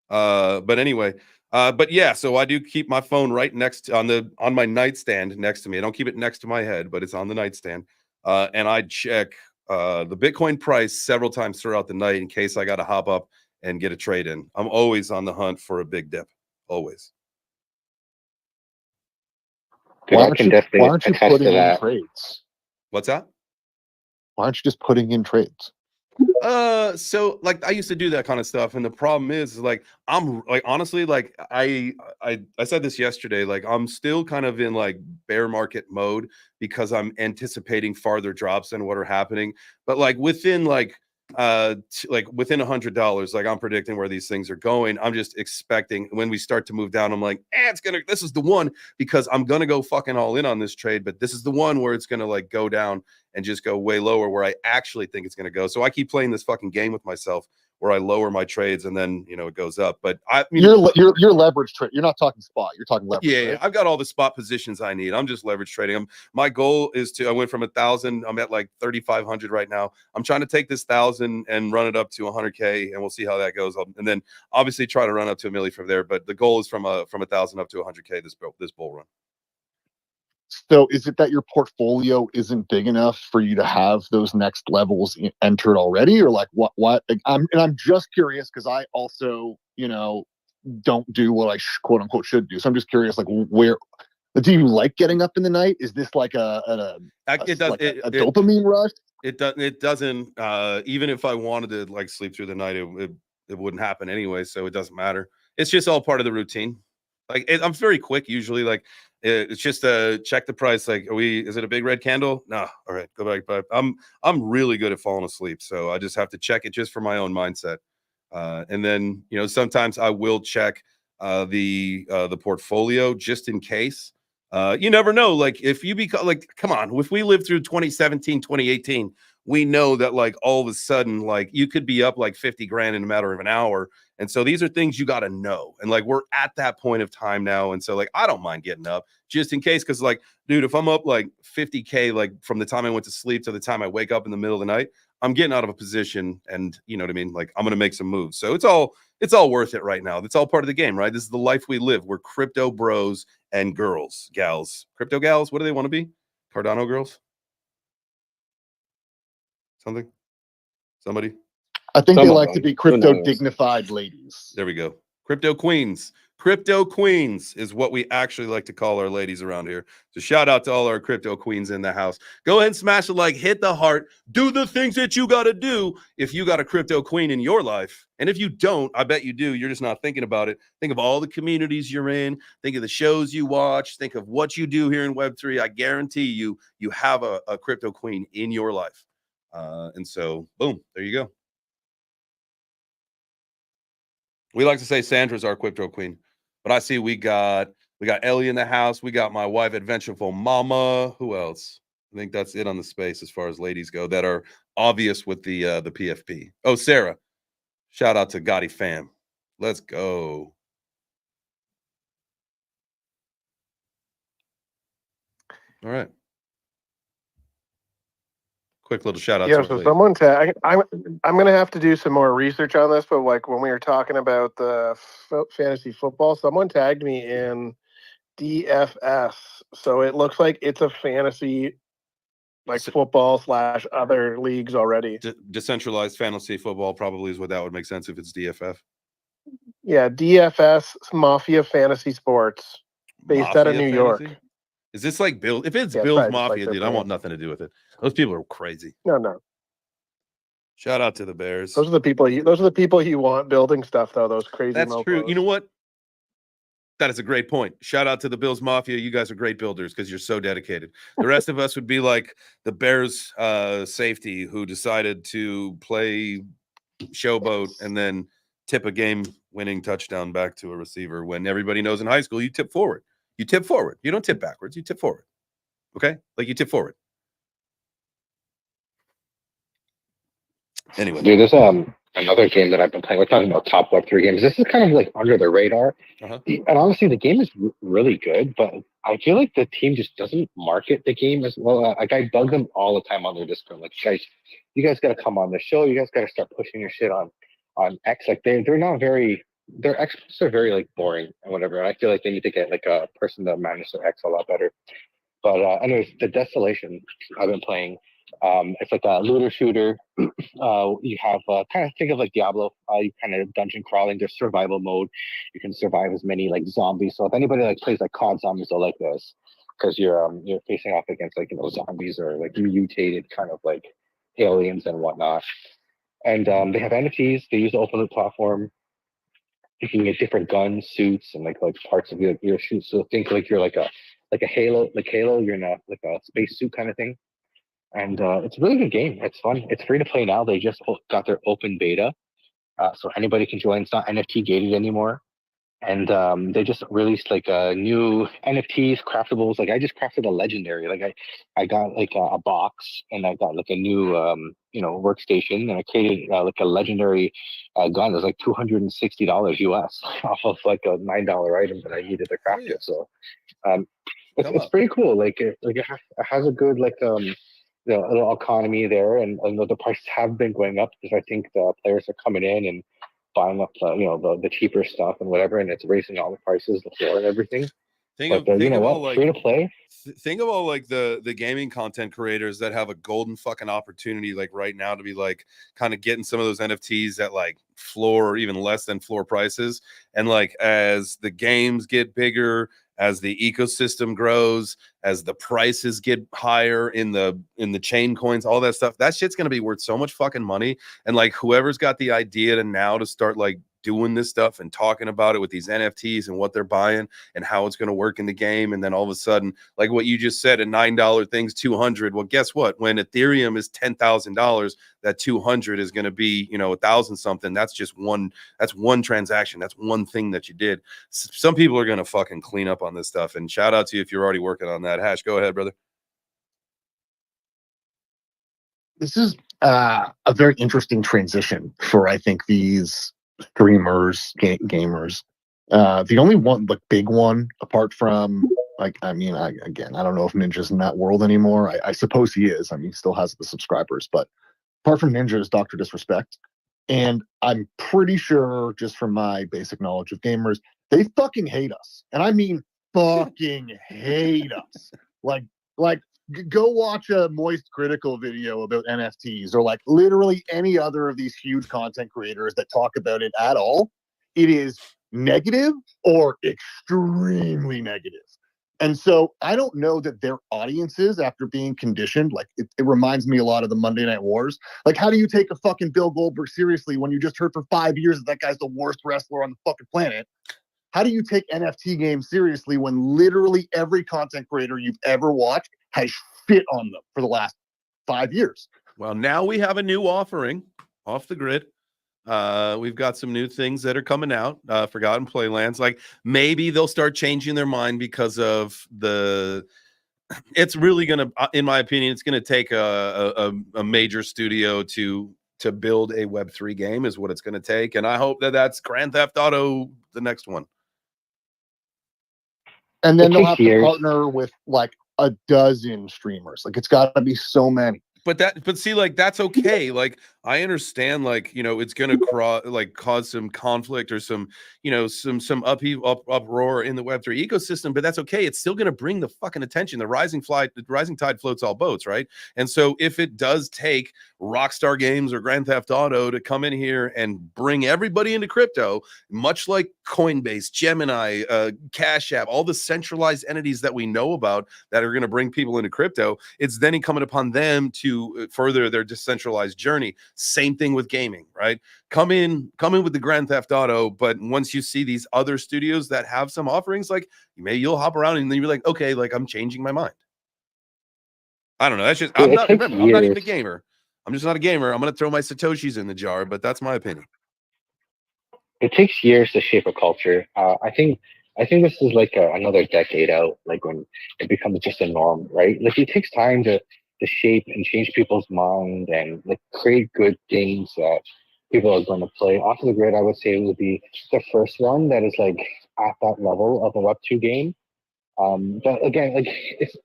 But anyway. But yeah, so I do keep my phone right next on my nightstand next to me. I don't keep it next to my head, but it's on the nightstand. And I check the Bitcoin price several times throughout the night in case I got to hop up and get a trade in. I'm always on the hunt for a big dip. Always. Why aren't you putting in trades? What's that? Why aren't you just putting in trades? So like I used to do that kind of stuff, and the problem is like I'm like honestly like I said this yesterday, like I'm still kind of in like bear market mode because I'm anticipating farther drops than what are happening, but like within like within $100, like I'm predicting where these things are going. I'm just expecting when we start to move down, I'm like, this is the one, because I'm gonna go fucking all in on this trade, but this is the one where it's gonna like go down and just go way lower where I actually think it's gonna go. So I keep playing this fucking game with myself where I lower my trades and then it goes up. But you're leverage trade. You're not talking spot. You're talking leverage. Yeah, I've got all the spot positions I need. I'm just leverage trading. My goal is I went from 1,000. I'm at like 3,500 right now. I'm trying to take this 1,000 and run it up to 100K, and we'll see how that goes. And then obviously try to run up to a milli from there. But the goal is from 1,000 up to 100K this bull run. So is it that your portfolio isn't big enough for you to have those next levels entered already, or like what? I'm just curious because I also, don't do what I quote unquote should do. So I'm just curious, like, where do you like getting up in the night? Is this like a dopamine rush? It doesn't. Even if I wanted to like sleep through the night, it wouldn't happen anyway. So it doesn't matter. It's just all part of the routine. Like I'm very quick usually. Like it's just check the price. Like, is it a big red candle? No. All right, go back. But I'm really good at falling asleep. So I just have to check it just for my own mindset. And then sometimes I will check the portfolio just in case. You never know. Like if you become like, come on, if we lived through 2017, 2018, we know that like all of a sudden, like you could be up like 50 grand in a matter of an hour. And so these are things you got to know. And like, we're at that point of time now. And so like, I don't mind getting up just in case. Cause like, dude, if I'm up like 50K, like from the time I went to sleep to the time I wake up in the middle of the night, I'm getting out of a position and you know what I mean? Like I'm going to make some moves. So it's all worth it right now. It's all part of the game, right? This is the life we live. We're crypto bros and gals, crypto gals. What do they want to be? Cardano girls? Somebody? I think they like to be crypto dignified ladies. There we go. Crypto queens. Crypto queens is what we actually like to call our ladies around here. So shout out to all our crypto queens in the house. Go ahead and smash the like, hit the heart, do the things that you got to do if you got a crypto queen in your life. And if you don't, I bet you do. You're just not thinking about it. Think of all the communities you're in. Think of the shows you watch. Think of what you do here in Web3. I guarantee you have a crypto queen in your life. And so, boom, there you go. We like to say Sandra's our crypto queen, but I see we got Ellie in the house. We got my wife, Adventureful Mama. Who else? I think that's it on the space as far as ladies go that are obvious with the PFP. Oh, Sarah. Shout out to Gotti fam. Let's go. All right. Quick little shout out. Yeah, so someone I'm gonna have to do some more research on this, but like when we were talking about the fantasy football, someone tagged me in DFS, so it looks like it's a fantasy like football / other leagues already. Decentralized fantasy football probably is what that would make sense if it's DFF. Yeah, DFS Mafia Fantasy Sports, based out of New York. Is this like Bill? If it's Bill's Mafia, dude, I want nothing to do with it. Those people are crazy. No. Shout out to the Bears. Those are the people you want building stuff, though. Those crazy. That's mofos. true. You know what? That is a great point. Shout out to the Bills Mafia. You guys are great builders because you're so dedicated. The rest of us would be like the Bears safety who decided to play showboat and then tip a game-winning touchdown back to a receiver when everybody knows in high school you tip forward. You tip forward. You don't tip backwards. You tip forward. Okay? Like you tip forward. Anyway. Dude, there's another game that I've been playing. We're talking about top Web3 games. This is kind of like under the radar. Uh-huh. And honestly, the game is really good, but I feel like the team just doesn't market the game as well. Like I bug them all the time on their Discord. Like, guys, you guys got to come on the show. You guys got to start pushing your shit on X. Like they're not very. Their X are very like boring and whatever. And I feel like they need to get like a person to manage their X a lot better. But anyways, the Desolation I've been playing. It's like a looter shooter. You have kind of think of like Diablo. You kind of dungeon crawling. There's survival mode. You can survive as many like zombies. So if anybody like plays like COD zombies, they'll like this because you're facing off against like zombies or like mutated kind of like aliens and whatnot. And they have NFTs. They use the open loop platform. You can get different guns, suits, and like parts of your suit. So think like you're like a Halo, you're in a like a space suit kind of thing. And it's a really good game. It's fun. It's free to play now. They just got their open beta, so anybody can join. It's not NFT gated anymore. And they just released like new NFTs, craftables. Like I just crafted a legendary. Like I got like a box, and I got like a new workstation, and I created like a legendary gun. It was like $260 US off of like a $9 item that I needed to craft it. So it's pretty cool. Like it has a good like little economy there, and the prices have been going up because I think the players are coming in and buying up the cheaper stuff and whatever, and it's raising all the prices, the floor and everything. Think But you know of all what? like Free to play. think of all like the gaming content creators that have a golden fucking opportunity like right now to be like kind of getting some of those NFTs at like floor or even less than floor prices. And like as the games get bigger, as the ecosystem grows, as the prices get higher in the chain coins, all that stuff, that shit's gonna be worth so much fucking money. And like whoever's got the idea to now to start like doing this stuff and talking about it with these NFTs and what they're buying and how it's going to work in the game. And then all of a sudden, like what you just said, a $9 thing's 200. Well, guess what? When Ethereum is $10,000, that 200 is going to be, 1,000 something. That's just that's one transaction. That's one thing that you did. Some people are going to fucking clean up on this stuff. And shout out to you if you're already working on that. Hash, go ahead, brother. This is a very interesting transition for, I think, these streamers, gamers. The only one, like big one, apart from I don't know if Ninja's in that world anymore. I suppose he is. I mean, he still has the subscribers, but apart from Ninja is Dr. Disrespect. And I'm pretty sure, just from my basic knowledge of gamers, they fucking hate us. And I mean fucking hate us. Like go watch a Moist Critical video about NFTs or like literally any other of these huge content creators that talk about it at all. It is negative or extremely negative. And so I don't know that their audiences, after being conditioned, like it reminds me a lot of the Monday Night Wars. Like, how do you take a fucking Bill Goldberg seriously when you just heard for 5 years that guy's the worst wrestler on the fucking planet? How do you take NFT games seriously when literally every content creator you've ever watched has shit on them for the last 5 years? Well, now we have a new offering off the grid. We've got some new things that are coming out. Forgotten Playlands. Like maybe they'll start changing their mind because of it's really gonna, in my opinion, it's gonna take a major studio to build a Web3 game is what it's gonna take. And I hope that that's Grand Theft Auto, the next one. And then they'll have to partner with like a dozen streamers. Like it's got to be so many. But see, like that's okay. Like I understand, like it's gonna cause some conflict or some uproar in the Web3 ecosystem. But that's okay. It's still gonna bring the fucking attention. The rising tide floats all boats, right? And so if it does take Rockstar Games or Grand Theft Auto to come in here and bring everybody into crypto, much like Coinbase, Gemini, Cash App, all the centralized entities that we know about that are gonna bring people into crypto, it's then incumbent upon them to further their decentralized journey. Same thing with gaming, right? Come in with the Grand Theft Auto, but once you see these other studios that have some offerings, like you'll hop around and then you're like, okay, like I'm changing my mind. I don't know. That's just I'm not even a gamer. I'm just not a gamer. I'm gonna throw my Satoshis in the jar, but that's my opinion. It takes years to shape a culture. I think this is like another decade out, like when it becomes just a norm, right? Like it takes time to shape and change people's mind and like create good things that people are going to play. Off the grid, I would say it would be the first one that is like at that level of a Web2 game. But again, like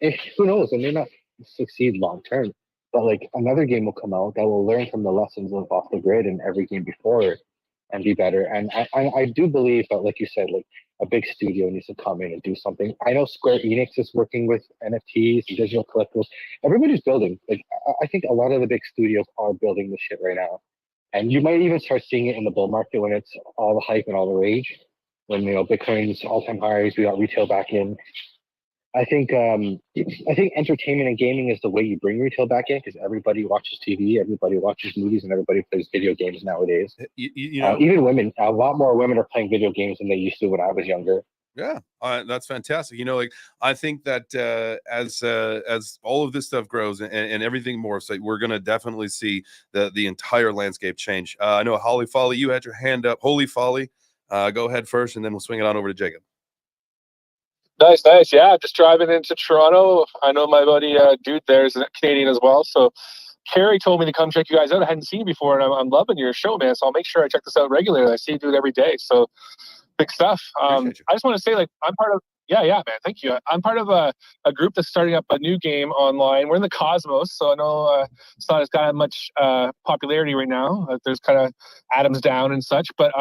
if who knows, it may not succeed long term. But like another game will come out that will learn from the lessons of Off the Grid and every game before it and be better. And I do believe that, like you said, like a big studio needs to come in and do something. I know Square Enix is working with NFTs and digital collectibles. Everybody's building. Like I think a lot of the big studios are building this shit right now. And you might even start seeing it in the bull market when it's all the hype and all the rage. When Bitcoin's all-time highs, we got retail back in. I think entertainment and gaming is the way you bring retail back in because everybody watches TV, everybody watches movies, and everybody plays video games nowadays. Even women, a lot more women are playing video games than they used to when I was younger. Yeah, that's fantastic. I think that as all of this stuff grows and everything more, so we're gonna definitely see the entire landscape change. I know Holly Folly, you had your hand up. Holy Folly, go ahead first, and then we'll swing it on over to Jacob. Nice. Yeah, just driving into Toronto. I know my buddy Dude there is Canadian as well. So Carrie told me to come check you guys out. I hadn't seen you before, and I'm loving your show, man. So I'll make sure I check this out regularly. I see you do it every day. So big stuff. I just want to say, like, I'm part of Yeah, man. Thank you. I'm part of a group that's starting up a new game online. We're in the Cosmos, so I know it's not as got much popularity right now. There's kind of atoms down and such, but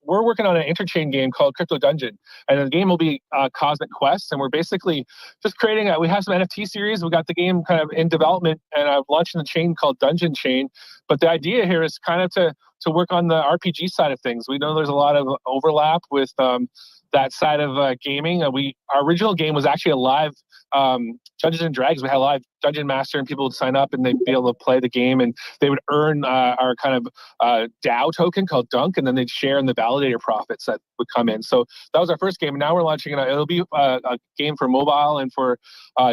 we're working on an interchain game called Crypto Dungeon, and the game will be Cosmic Quest, and we're basically just creating. We have some NFT series. We got the game kind of in development, and I've launched a chain called Dungeon Chain. But the idea here is kind of to work on the RPG side of things. We know there's a lot of overlap with that side of gaming. Our original game was actually a live Dungeons and Dragons. We had a live dungeon master, and people would sign up and they'd be able to play the game, and they would earn our kind of DAO token called Dunk, and then they'd share in the validator profits that would come in. So that was our first game, and now we're launching it. It'll be a game for mobile and for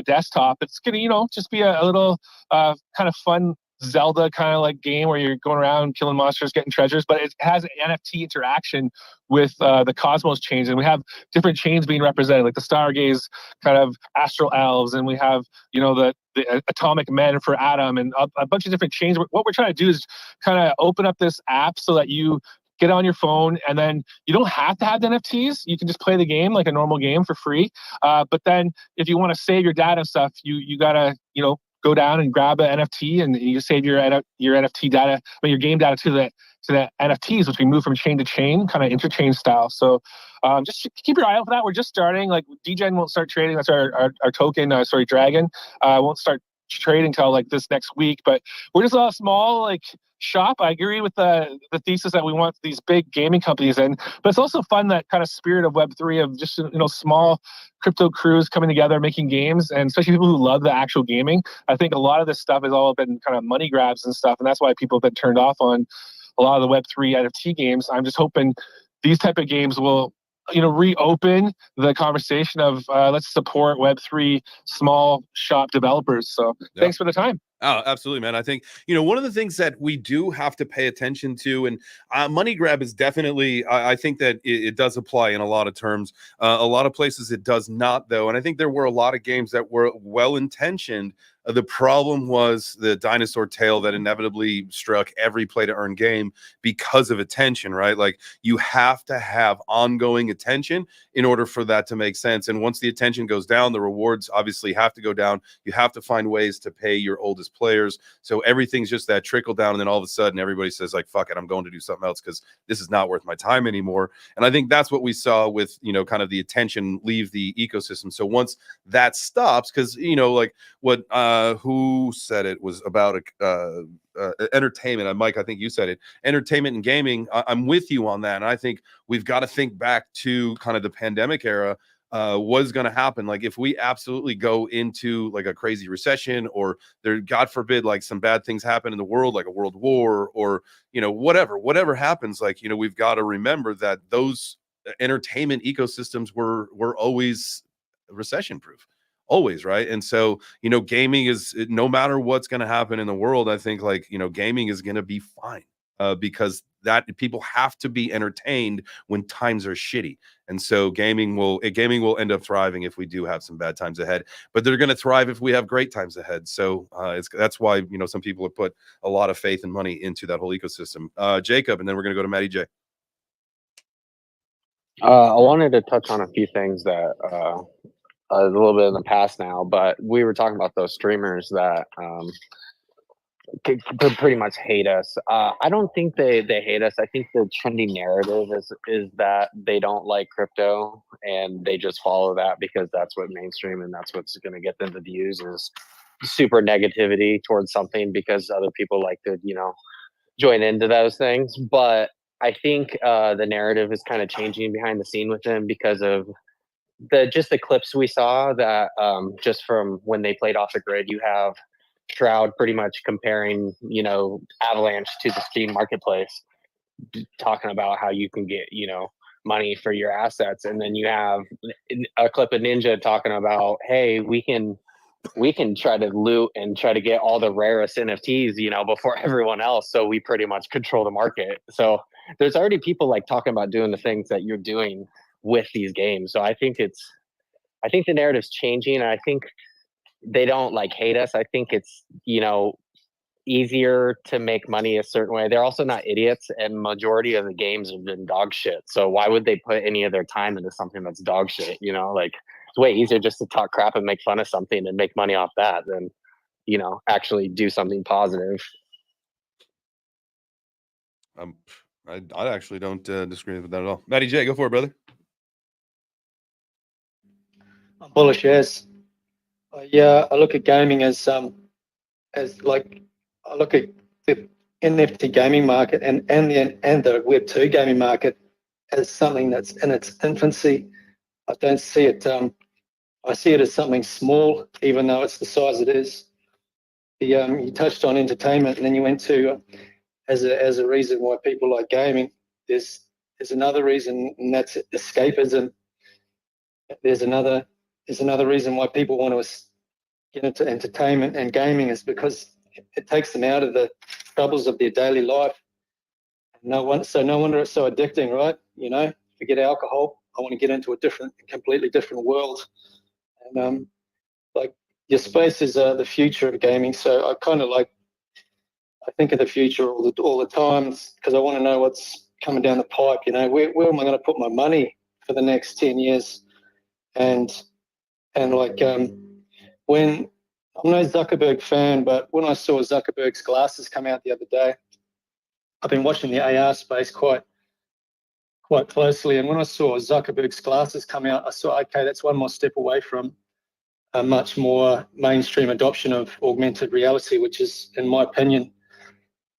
desktop. It's gonna, just be a little kind of fun Zelda kind of like game where you're going around killing monsters, getting treasures, but it has an NFT interaction with the Cosmos chains, and we have different chains being represented, like the Stargaze kind of astral elves, and we have the atomic men for Atom, and a bunch of different chains. What we're trying to do is kind of open up this app so that you get on your phone, and then you don't have to have the NFTs. You can just play the game like a normal game for free. But then if you want to save your data and stuff, you gotta go down and grab an NFT, and you save your NFT data, your game data to the NFTs, which we move from chain to chain, kind of interchain style. So just keep your eye out for that. We're just starting. Like DGen won't start trading. That's our token. Dragon won't start trading until like this next week. But we're just a small shop. I agree with the thesis that we want these big gaming companies in, but it's also fun, that kind of spirit of Web3 of just small crypto crews coming together making games, and especially people who love the actual gaming. I think a lot of this stuff has all been kind of money grabs and stuff, and that's why people have been turned off on a lot of the Web3 NFT games. I'm just hoping these type of games will reopen the conversation of let's support Web3 small shop developers. So Thanks for the time. Oh, absolutely, man. I think, one of the things that we do have to pay attention to, and money grab is definitely, I think that it does apply in a lot of terms. A lot of places it does not, though. And I think there were a lot of games that were well-intentioned. The problem was the dinosaur tail that inevitably struck every play-to-earn game because of attention, right? Like, you have to have ongoing attention in order for that to make sense. And once the attention goes down, the rewards obviously have to go down. You have to find ways to pay your oldest players. So everything's just that trickle down, and then all of a sudden everybody says like, fuck it, I'm going to do something else because this is not worth my time anymore. And I think that's what we saw with kind of the attention leave the ecosystem. So once that stops, because like what who said it was about entertainment, Mike, I think you said it, entertainment and gaming. I'm with you on that, and I think we've got to think back to kind of the pandemic era. Was going to happen, like if we absolutely go into like a crazy recession, or there, God forbid, like some bad things happen in the world, like a world war, or whatever happens, like we've got to remember that those entertainment ecosystems were always recession proof, always, right? And so gaming is, no matter what's going to happen in the world, I think like gaming is going to be fine. Because that people have to be entertained when times are shitty, and so gaming will end up thriving if we do have some bad times ahead. But they're going to thrive if we have great times ahead. So that's why some people have put a lot of faith and money into that whole ecosystem. Jacob, and then we're going to go to Matty J. I wanted to touch on a few things that a little bit in the past now, but we were talking about those streamers that pretty much hate us. I don't think they hate us. I think the trendy narrative is that they don't like crypto, and they just follow that because that's what mainstream, and that's what's going to get them the views, is super negativity towards something because other people like to join into those things. But I think the narrative is kind of changing behind the scene with them because of the clips we saw that just from when they played Off the Grid. You have Shroud pretty much comparing, Avalanche to the Steam marketplace, talking about how you can get, money for your assets. And then you have a clip of Ninja talking about, hey, we can try to loot and try to get all the rarest NFTs, before everyone else. So we pretty much control the market. So there's already people like talking about doing the things that you're doing with these games. So I think the narrative's changing, and I think they don't like hate us. I think it's, easier to make money a certain way. They're also not idiots, and majority of the games have been dog shit. So why would they put any of their time into something that's dog shit? Like it's way easier just to talk crap and make fun of something and make money off that than, you know, actually do something positive. I actually don't disagree with that at all. Matty J, go for it, brother. I'm bullish, yes. I look at gaming as like, I look at the NFT gaming market and the Web2 gaming market as something that's in its infancy. I don't see it. I see it as something small, even though it's the size it is. You touched on entertainment, and then you went to as a reason why people like gaming. There's another reason, and that's escapism. There's another reason why people want to get into entertainment and gaming is because it takes them out of the troubles of their daily life. No wonder it's so addicting, right? You know, forget alcohol. I want to get into a completely different world. And like your space is the future of gaming. So I think of the future all the time because I want to know what's coming down the pipe. You know, where am I going to put my money for the next 10 years? And like when I'm no Zuckerberg fan, but when I saw Zuckerberg's glasses come out the other day, I've been watching the AR space quite closely. And when I saw Zuckerberg's glasses come out, I saw, okay, that's one more step away from a much more mainstream adoption of augmented reality, which is, in my opinion,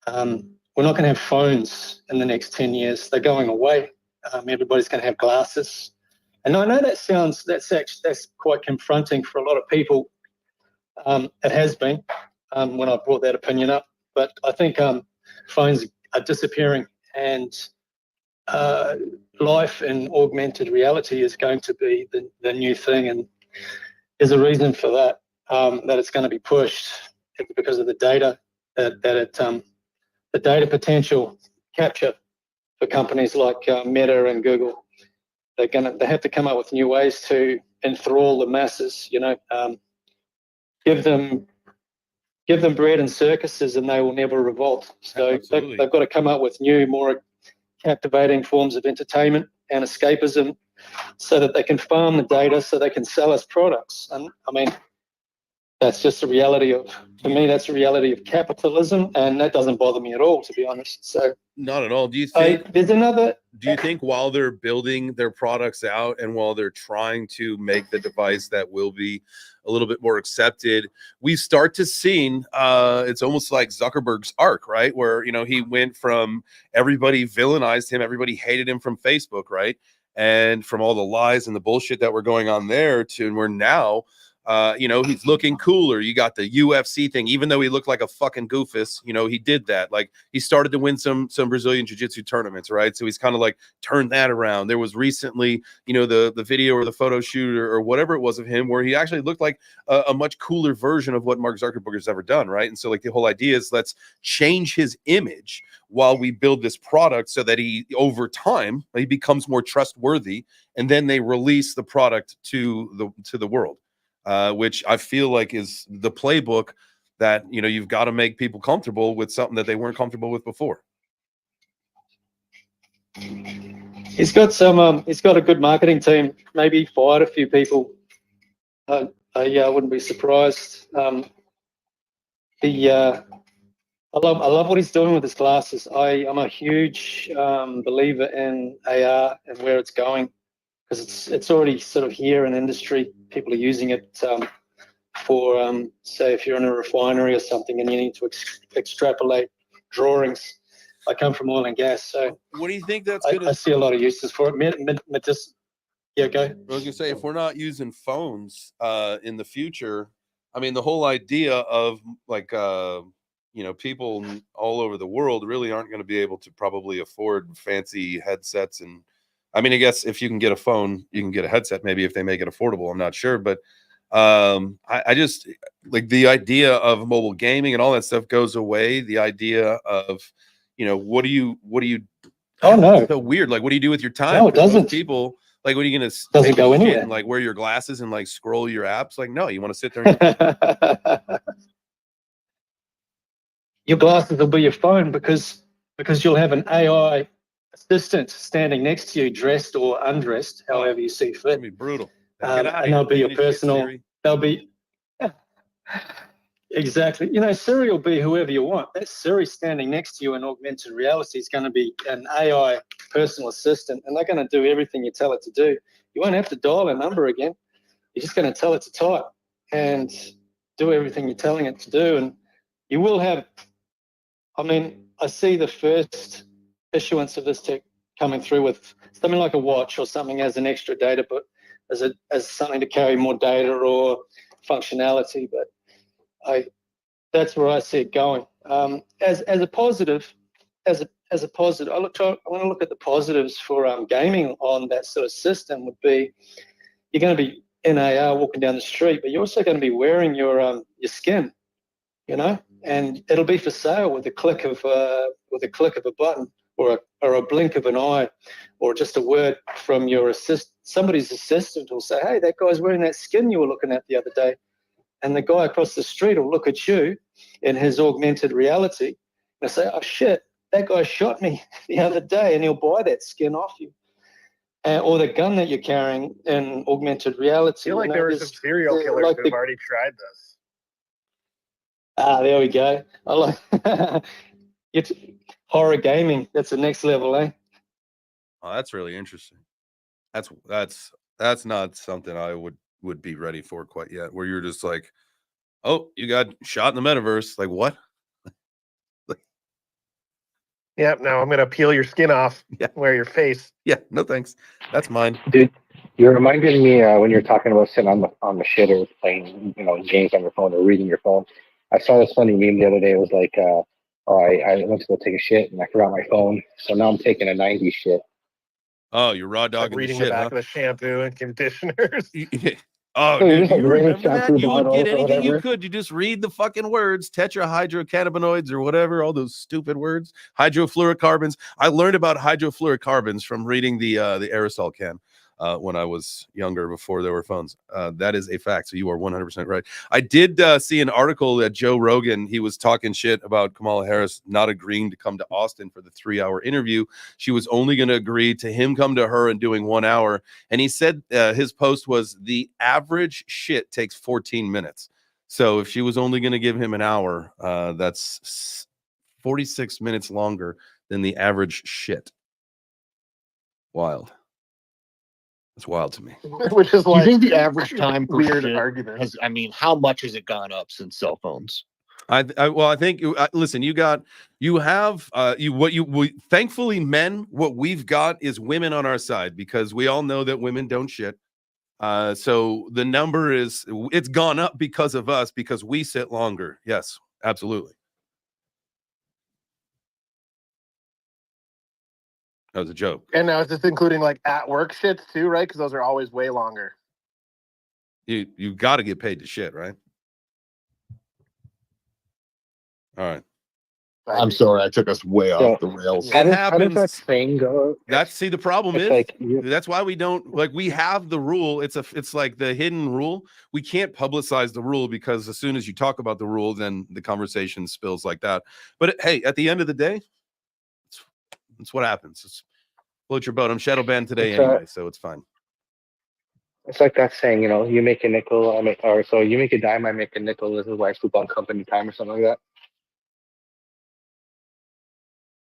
we're not going to have phones in the next 10 years. They're going away. Everybody's going to have glasses. And I know that's quite confronting for a lot of people. It has been when I brought that opinion up. But I think phones are disappearing, and life in augmented reality is going to be the new thing. And there's a reason for that, that it's going to be pushed. It's because of the data the data potential capture for companies like Meta and Google. They have to come up with new ways to enthrall the masses. You know, give them bread and circuses, and they will never revolt. So they've got to come up with new, more captivating forms of entertainment and escapism, so that they can farm the data, so they can sell us products. And I mean, that's just the reality of, for me, that's the reality of capitalism, and that doesn't bother me at all, to be honest. So not at all. Do you think there's another? Do you think while they're building their products out and while they're trying to make the device that will be a little bit more accepted, we start to see it's almost like Zuckerberg's arc, right? Where, you know, he went from everybody villainized him, everybody hated him from Facebook, right? And from all the lies and the bullshit that were going on there to where now, you know, he's looking cooler. You got the UFC thing, even though he looked like a fucking goofus, you know, he did that. Like, he started to win some Brazilian jiu-jitsu tournaments, right? So he's kind of like turned that around. There was recently, you know, the video or the photo shoot or whatever it was of him where he actually looked like a much cooler version of what Mark Zuckerberg has ever done, right? And so, like, the whole idea is let's change his image while we build this product so that he, over time, he becomes more trustworthy, and then they release the product to the world. Which I feel like is the playbook that, you know, you've got to make people comfortable with something that they weren't comfortable with before. He's got a good marketing team. Maybe fired a few people. I wouldn't be surprised. I love what he's doing with his glasses. I'm a huge believer in AR and where it's going, because it's already sort of here in industry. People are using it for, say, if you're in a refinery or something and you need to extrapolate drawings. I come from oil and gas, so what do you think that's I see a lot of uses for it. Yeah, go. I was gonna say, if we're not using phones in the future, I mean, the whole idea of like you know, people all over the world really aren't going to be able to probably afford fancy headsets. And I mean, I guess if you can get a phone, you can get a headset, maybe if they make it affordable. I'm not sure, but I just like the idea of mobile gaming and all that stuff goes away. The idea of, you know, what do you Oh no, so weird. Like, what do you do with your time? No, it doesn't. Most people, like, what are you gonna Doesn't go anywhere. and like wear your glasses and like scroll your apps? Like, no, you want to sit there and your glasses will be your phone, because you'll have an AI assistant standing next to you, dressed or undressed, however you see fit. be brutal. Get out and they'll be your Finish shit, personal. Siri. They'll be exactly. You know, Siri will be whoever you want. That Siri standing next to you in augmented reality is going to be an AI personal assistant, and they're going to do everything you tell it to do. You won't have to dial a number again. You're just going to tell it to type and do everything you're telling it to do, and you will have. I mean, I see the first issuance of this tech coming through with something like a watch or something as an extra data, but as something to carry more data or functionality. But that's where I see it going. As a positive, I want to look at the positives for gaming on that sort of system. Would be you're going to be in AR walking down the street, but you're also going to be wearing your skin, you know, and it'll be for sale with a click of a button or a blink of an eye, or just a word from your somebody's assistant will say, "Hey, that guy's wearing that skin you were looking at the other day," and the guy across the street will look at you in his augmented reality and say, "Oh shit, that guy shot me the other day," and he'll buy that skin off you. Or the gun that you're carrying in augmented reality. I feel like there were some serial killers like who've already tried this. There we go. I like it's horror gaming. That's the next level, eh? Oh, that's really interesting. That's not something I would be ready for quite yet. Where you're just like, oh, you got shot in the metaverse. Like what? Yep. Now I'm gonna peel your skin off. Yeah. Wear your face. Yeah. No thanks. That's mine. Dude, you're reminding me when you're talking about sitting on the shitter playing, games on your phone or reading your phone. I saw this funny meme the other day. It was like, I went to go take a shit and I forgot my phone, so now I'm taking a 90s shit. Oh, you're raw dogging Like reading the shit, the back huh? of the shampoo and conditioners. Oh, So you're dude, just, like, you reading remember that? shampoo You would bottles get or anything you whatever. could. You just read the fucking words, tetrahydrocannabinoids or whatever, all those stupid words, hydrofluorocarbons. I learned about hydrofluorocarbons from reading the aerosol can when I was younger, before there were phones. That is a fact. So you are 100% right. I did see an article that Joe Rogan, he was talking shit about Kamala Harris not agreeing to come to Austin for the 3-hour interview. She was only going to agree to him come to her and doing 1 hour. And he said his post was the average shit takes 14 minutes. So if she was only going to give him an hour, that's 46 minutes longer than the average shit. Wild. It's wild to me. Which is Do you like think the average time for weird shit argument. has? I mean, how much has it gone up since cell phones? I think listen, thankfully men, what we've got is women on our side, because we all know that women don't shit. So the number it's gone up because of us, because we sit longer. Yes, absolutely. That was a joke. And now is this including like at work shits too, right? Because those are always way longer. You got to get paid to shit, right? All right. I'm sorry, I took us way off the rails. How does that saying go? The problem It's is like that's why we don't we have the rule. It's like the hidden rule. We can't publicize the rule, because as soon as you talk about the rule, then the conversation spills like that. But hey, at the end of the day, it's what happens. It's float your boat. I'm shadow banned today anyway, so it's fine. It's like that saying, you make a nickel, so you make a dime, I make a nickel. This is why I sleep on company time or something like that.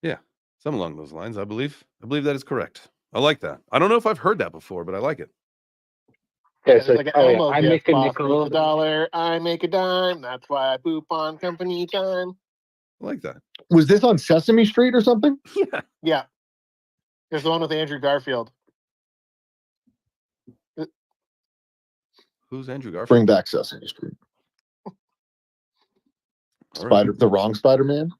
Yeah, something along those lines. I believe that is correct. I like that. I don't know if I've heard that before, but I like it. Yeah, it's like Elmo I gets, make a boss nickel. makes a dollar, I make a dime. That's why I poop on company time. I like that. Was this on Sesame Street or something? Yeah. Yeah. There's the one with Andrew Garfield. Who's Andrew Garfield? Bring back Sesame Street. The wrong Spider-Man.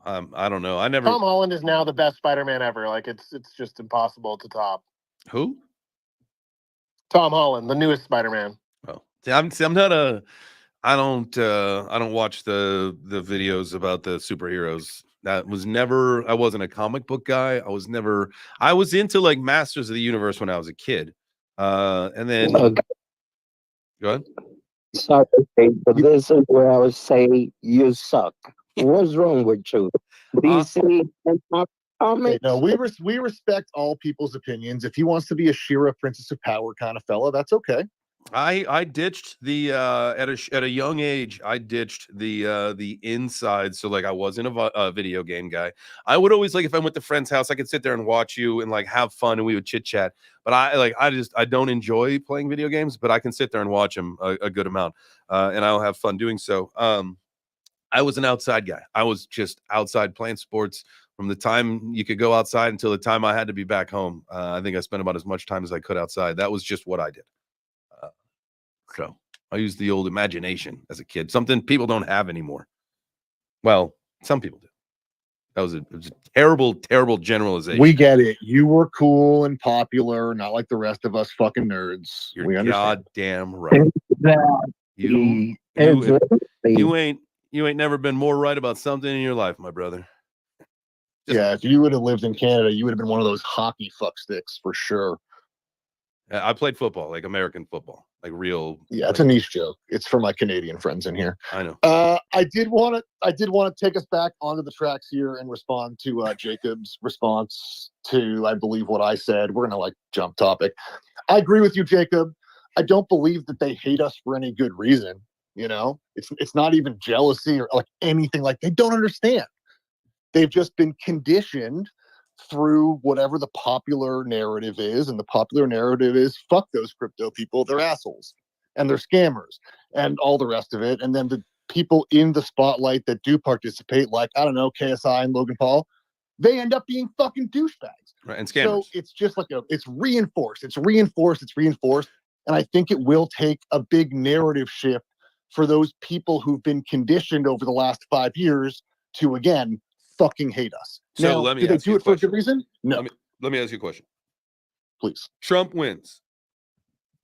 I don't know. Tom Holland is now the best Spider-Man ever. Like it's just impossible to top. Who? Tom Holland, the newest Spider-Man. Oh, see, I'm not a. I don't watch the videos about the superheroes. That was never. I wasn't a comic book guy. I was into like Masters of the Universe when I was a kid. And then go ahead. Sorry, but this is where I would say you suck. What's wrong with you? DC and Hey, no, we respect all people's opinions. If he wants to be a Shira Princess of Power kind of fella, that's okay. I ditched the at a young age. I ditched the inside. So like I wasn't a video game guy. I would always like if I went to friend's house, I could sit there and watch you and like have fun and we would chit chat. But I don't enjoy playing video games, but I can sit there and watch them a good amount, and I'll have fun doing so. I was an outside guy. I was just outside playing sports from the time you could go outside until the time I had to be back home. I think I spent about as much time as I could outside. That was just what I did. So I used the old imagination as a kid, something people don't have anymore. Well, some people do. It was a terrible generalization. We get it. You were cool and popular, not like the rest of us fucking nerds. We understand. Goddamn right. You ain't never been more right about something in your life, my brother. Yeah, if you would have lived in Canada, you would have been one of those hockey fucksticks for sure. I played football, like American football, like real. Yeah, it's a niche joke. It's for my Canadian friends in here. I know. I did want to take us back onto the tracks here and respond to Jacob's response to, I believe, what I said. We're gonna like jump topic. I agree with you, Jacob. I don't believe that they hate us for any good reason. You know, it's not even jealousy or like anything. Like they don't understand. They've just been conditioned through whatever the popular narrative is, and the popular narrative is fuck those crypto people, they're assholes and they're scammers and all the rest of it. And then the people in the spotlight that do participate, like I don't know, KSI and Logan Paul, they end up being fucking douchebags. Right, and scammers. So it's just like it's reinforced. And I think it will take a big narrative shift for those people who've been conditioned over the last 5 years to again fucking hate us. So now, let me do they ask do you it a for a question. good reason? No. Let me ask you a question. Please. Trump wins,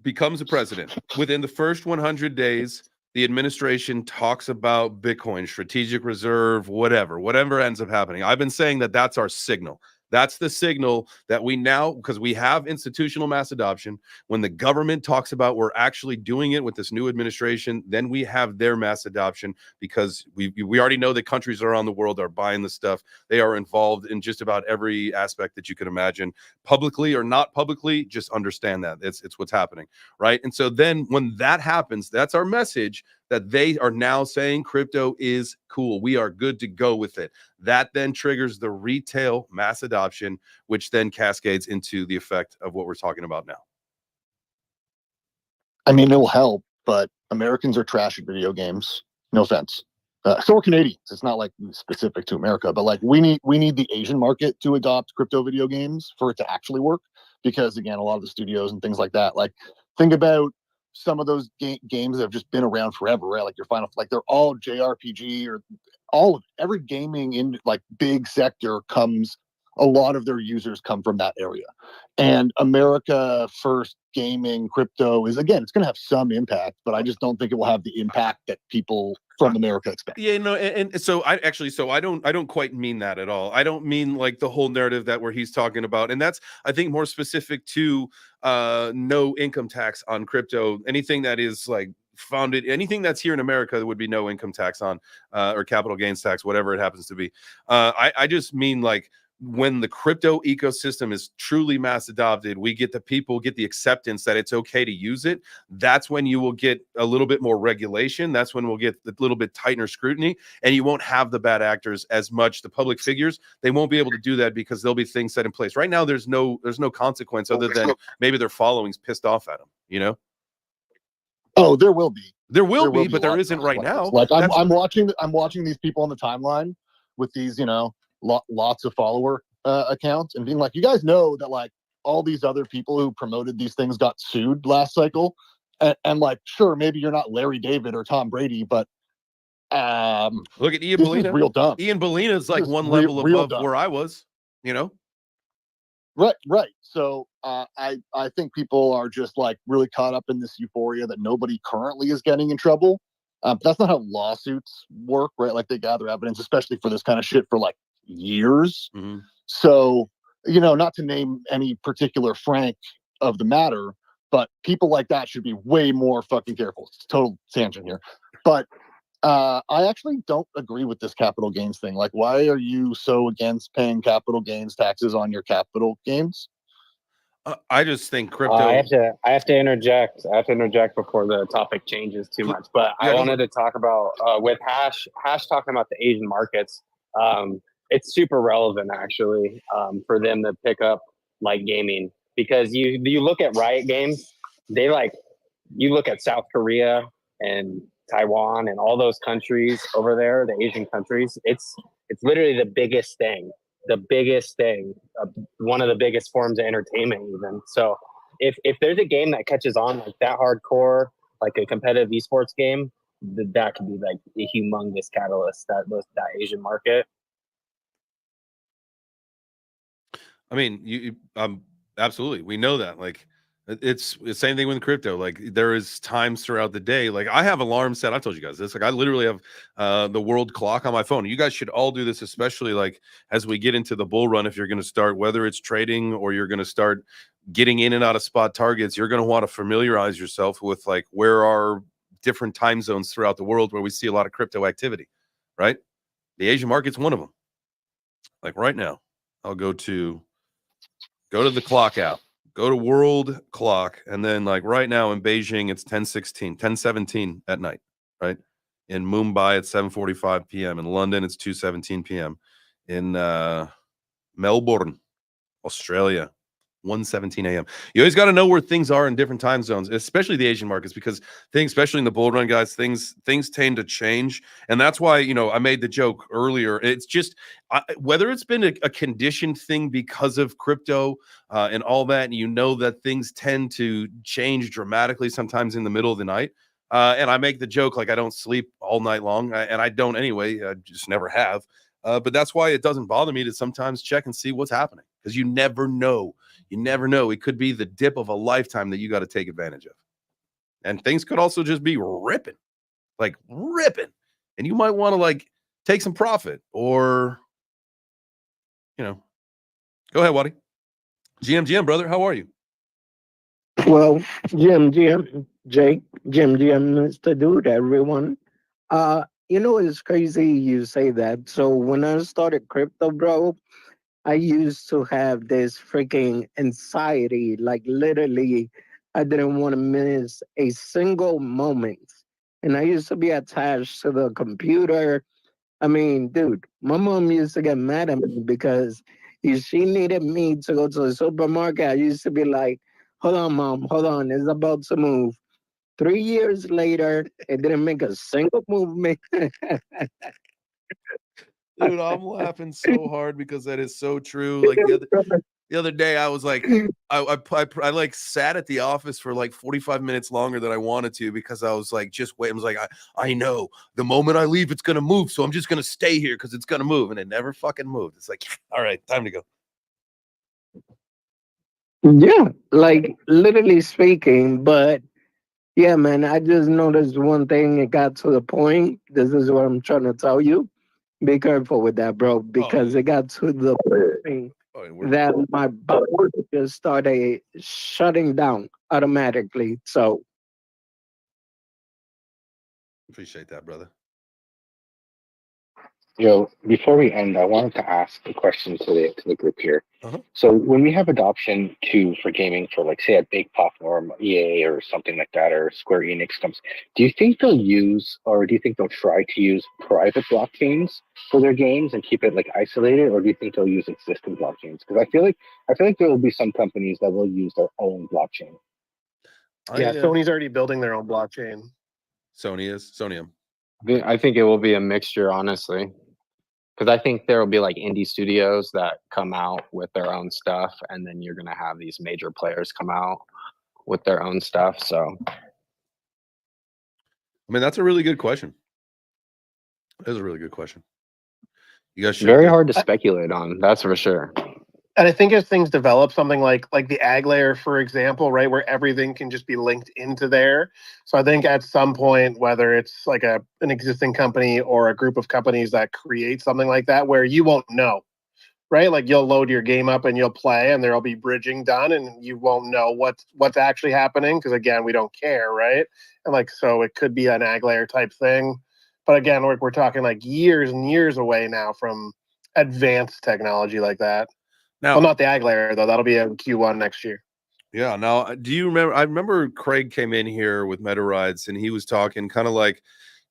becomes a president. Within the first 100 days, the administration talks about Bitcoin, strategic reserve, whatever ends up happening. I've been saying that that's our signal. That's the signal that we now, because we have institutional mass adoption. When the government talks about we're actually doing it with this new administration, then we have their mass adoption because we already know that countries around the world are buying this stuff. They are involved in just about every aspect that you can imagine, publicly or not publicly. Just understand that it's what's happening, right? And so then when that happens, that's our message that they are now saying crypto is cool. We are good to go with it. That then triggers the retail mass adoption, which then cascades into the effect of what we're talking about now. I mean, it'll help, but Americans are trash at video games. No offense. So are Canadians. It's not like specific to America, but like we need the Asian market to adopt crypto video games for it to actually work. Because again, a lot of the studios and things like that, like think about some of those games that have just been around forever, right? Like your Final, like they're all JRPG or all of every gaming in like big sector comes. A lot of their users come from that area, and America first gaming crypto is again, it's going to have some impact, but I just don't think it will have the impact that people from America expect. Yeah, no, and so I don't quite mean that at all. I don't mean like the whole narrative that where he's talking about, and that's I think more specific to no income tax on crypto. Anything that is like founded, anything that's here in America, there would be no income tax on or capital gains tax, whatever it happens to be. I just mean like when the crypto ecosystem is truly mass adopted, we get the acceptance that it's okay to use it. That's when you will get a little bit more regulation. That's when we'll get a little bit tighter scrutiny, and you won't have the bad actors as much. The public figures, they won't be able to do that because there'll be things set in place. Right now, there's no consequence other than maybe their following's pissed off at them, you know? Oh, there will be. There will be, but there isn't right now. Like I'm watching these people on the timeline with these, you know, lots of follower accounts and being like, you guys know that like all these other people who promoted these things got sued last cycle, and like sure, maybe you're not Larry David or Tom Brady, but look at Ian Bellina. Real dumb. Ian Bellina is like one level above where I was, you know. Right. So I think people are just like really caught up in this euphoria that nobody currently is getting in trouble. But that's not how lawsuits work, right? Like they gather evidence, especially for this kind of shit, for like years. Mm-hmm. So, you know, not to name any particular Frank of the matter, but people like that should be way more fucking careful. It's a total tangent here. But I actually don't agree with this capital gains thing. Like, why are you so against paying capital gains taxes on your capital gains? I just think I crypto. have to interject. I have to interject before the topic changes too much. But Yeah, I go wanted to talk about with Hash talking about the Asian markets. It's super relevant actually for them to pick up like gaming, because you look at Riot Games, you look at South Korea and Taiwan and all those countries over there, the Asian countries. It's literally the biggest thing, one of the biggest forms of entertainment even. So if there's a game that catches on like that hardcore, like a competitive esports game, that could be like a humongous catalyst, that Asian market. I mean, absolutely. We know that. Like, it's the same thing with crypto. Like, there is times throughout the day. Like, I have alarms set. I told you guys this. Like, I literally have the world clock on my phone. You guys should all do this, especially like as we get into the bull run. If you're going to start, whether it's trading or you're going to start getting in and out of spot targets, you're going to want to familiarize yourself with like where are different time zones throughout the world where we see a lot of crypto activity. Right? The Asian market's one of them. Like right now, I'll go to the clock app, go to world clock, and then like right now in Beijing it's 10:17 at night, right? In Mumbai it's 7:45 p.m. In London it's 2:17 p.m. In Melbourne, Australia, 1:17 a.m. You always got to know where things are in different time zones, especially the Asian markets, because things, especially in the bull run, guys, things tend to change, and that's why I made the joke earlier. It's just whether it's been a conditioned thing because of crypto and all that, and that things tend to change dramatically sometimes in the middle of the night. And I make the joke like I don't sleep all night long, and I don't anyway. I just never have. But that's why it doesn't bother me to sometimes check and see what's happening, because you never know. You never know. It could be the dip of a lifetime that you got to take advantage of. And things could also just be ripping. And you might want to like take some profit or, go ahead, Waddy. GM, brother. How are you? Well, Jake, Mr. Dude, everyone. It's crazy you say that. So when I started crypto, bro, I used to have this freaking anxiety. Like literally, I didn't want to miss a single moment. And I used to be attached to the computer. I mean, dude, my mom used to get mad at me because if she needed me to go to the supermarket, I used to be like, hold on, mom, hold on, it's about to move. 3 years later, it didn't make a single movement. Dude, I'm laughing so hard because that is so true. Like the other day, I was like, I like sat at the office for like 45 minutes longer than I wanted to because I was like, just wait. I was like, I know the moment I leave, it's gonna move, so I'm just gonna stay here because it's gonna move, and it never fucking moved. It's like, all right, time to go. Yeah, like literally speaking, but yeah, man, I just noticed one thing. It got to the point. This is what I'm trying to tell you. Be careful with that, bro, because it got to the point that my body just started shutting down automatically. So, Appreciate that, brother. Before we end, I wanted to ask a question to the group here. Uh-huh. So when we have adoption for gaming for like say a big platform, EA or something like that, or Square Enix comes, do you think they'll use, or do you think they'll try to use private blockchains for their games and keep it like isolated, or do you think they'll use existing blockchains? Because I feel like there will be some companies that will use their own blockchain. Yeah, Sony's already building their own blockchain. Sony. I think it will be a mixture, honestly, because I think there will be like indie studios that come out with their own stuff, and then you're gonna have these major players come out with their own stuff. So, I mean, that's a really good question. That is a really good question. You guys should very hard to speculate on. That's for sure. And I think as things develop, something like the ag layer, for example, right, where everything can just be linked into there. So I think at some point, whether it's like an existing company or a group of companies that create something like that, where you won't know, right? Like you'll load your game up and you'll play, and there'll be bridging done, and you won't know what's actually happening because again, we don't care, right? And like so, it could be an ag layer type thing. But again, we're talking like years and years away now from advanced technology like that. Now, Well, not the ag layer though. That'll be a Q1 next year. yeah. Now, do you remember? I remember Craig came in here with Meta Rides, and he was talking kind of like,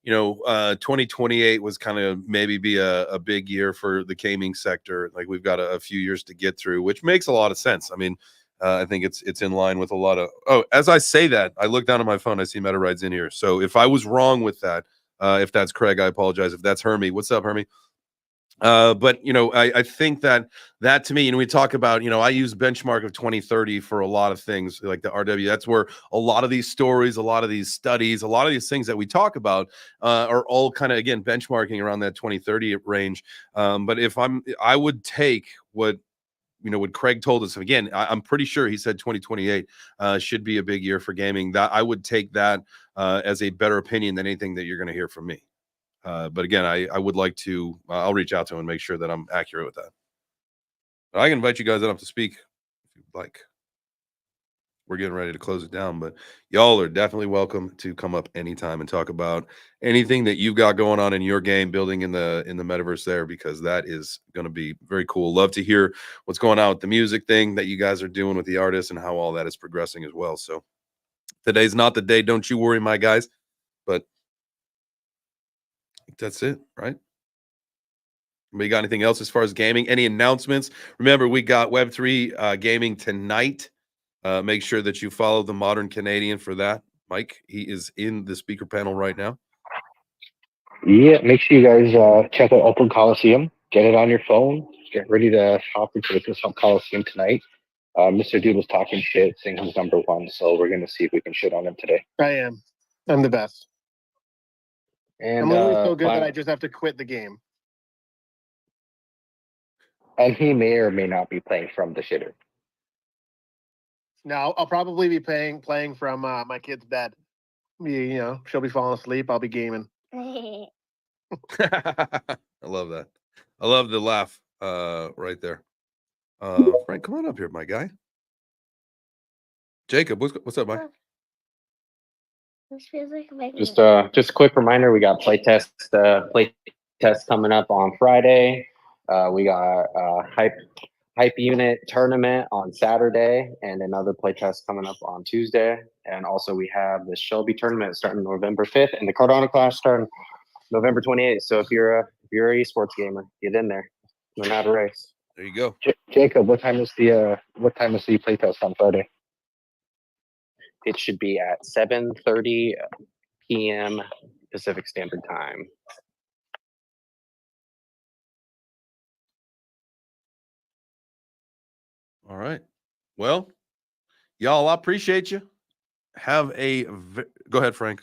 2028 was kind of maybe be a big year for the gaming sector. Like we've got a few years to get through, which makes a lot of sense. I mean, I think it's in line with a lot of. Oh, as I say that, I look down at my phone, I see Meta Rides in here. So if I was wrong with that, if that's Craig, I apologize. If that's Hermie, what's up, Hermie? But I think that to me, we talk about, I use benchmark of 2030 for a lot of things like the RW. That's where a lot of these stories, a lot of these studies, a lot of these things that we talk about are all kind of, again, benchmarking around that 2030 range. But I would take what Craig told us. Again, I'm pretty sure he said 2028 should be a big year for gaming. That I would take that as a better opinion than anything that you're going to hear from me. But again, I would like to, I'll reach out to him and make sure that I'm accurate with that. But I can invite you guys up to speak if you'd like. We're getting ready to close it down, but y'all are definitely welcome to come up anytime and talk about anything that you've got going on in your game, building in the metaverse there, because that is going to be very cool. Love to hear what's going on with the music thing that you guys are doing with the artists and how all that is progressing as well. So today's not the day, don't you worry, my guys. But that's it, right? We got anything else as far as gaming? Any announcements? Remember, we got Web3 Gaming tonight. Make sure that you follow the Modern Canadian for that. Mike, he is in the speaker panel right now. Yeah, make sure you guys check out Open Coliseum. Get it on your phone. Get ready to hop into the Coliseum tonight. Mr. Dude was talking shit, saying he's #1, so we're going to see if we can shit on him today. I am. I'm the best. And I'm literally so good that I just have to quit the game. And he may or may not be playing from the shitter. No, I'll probably be playing from my kid's bed. She'll be falling asleep. I'll be gaming. I love that. I love the laugh right there. Frank, come on up here, my guy. Jacob, what's up, Mike? This feels like just a quick reminder, we got play test coming up on Friday. We got hype unit tournament on Saturday, and another playtest coming up on Tuesday. And also we have the Shelby tournament starting November 5th, and the Cardano Clash starting November 28th. So if you're an esports gamer, get in there. No matter race. There you go. Jacob, what time is the playtest on Friday? It should be at 7:30 p.m. Pacific Standard Time. All right. Well, y'all, I appreciate you. Have a go ahead, Frank.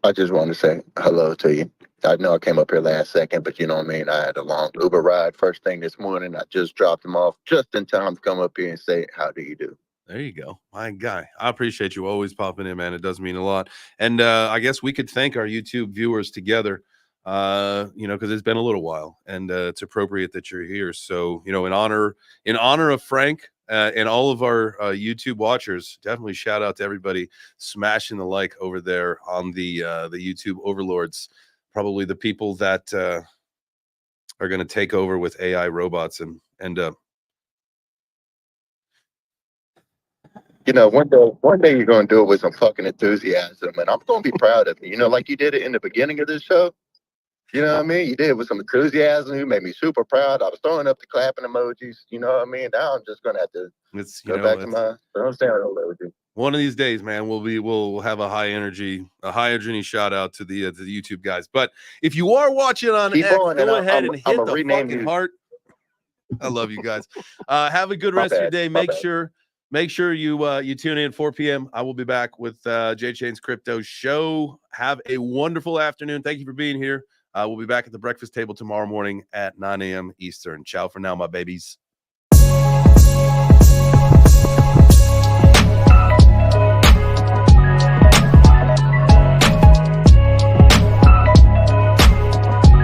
I just want to say hello to you. I know I came up here last second, but you know what I mean? I had a long Uber ride first thing this morning. I just dropped him off just in time to come up here and say, how do you do? There you go. My guy. I appreciate you always popping in, man. It does mean a lot. And I guess we could thank our YouTube viewers together, because it's been a little while, and it's appropriate that you're here. So, in honor of Frank and all of our YouTube watchers, definitely shout out to everybody smashing the like over there on the YouTube overlords, probably the people that are going to take over with AI robots and one day you're going to do it with some fucking enthusiasm, and I'm going to be proud of you. Like you did it in the beginning of this show. You know what I mean? You did it with some enthusiasm. You made me super proud. I was throwing up the clapping emojis. You know what I mean? Now I'm just going to have to go back to my emoji. One of these days, man, we'll have a high energy shout out to the YouTube guys. But if you are watching on X, go ahead and hit the fucking heart. I love you guys. Have a good rest of your day. Make sure you tune in 4 p.m. I will be back with J Chain's Crypto Show. Have a wonderful afternoon. Thank you for being here. We'll be back at the breakfast table tomorrow morning at 9 a.m. Eastern. Ciao for now, my babies.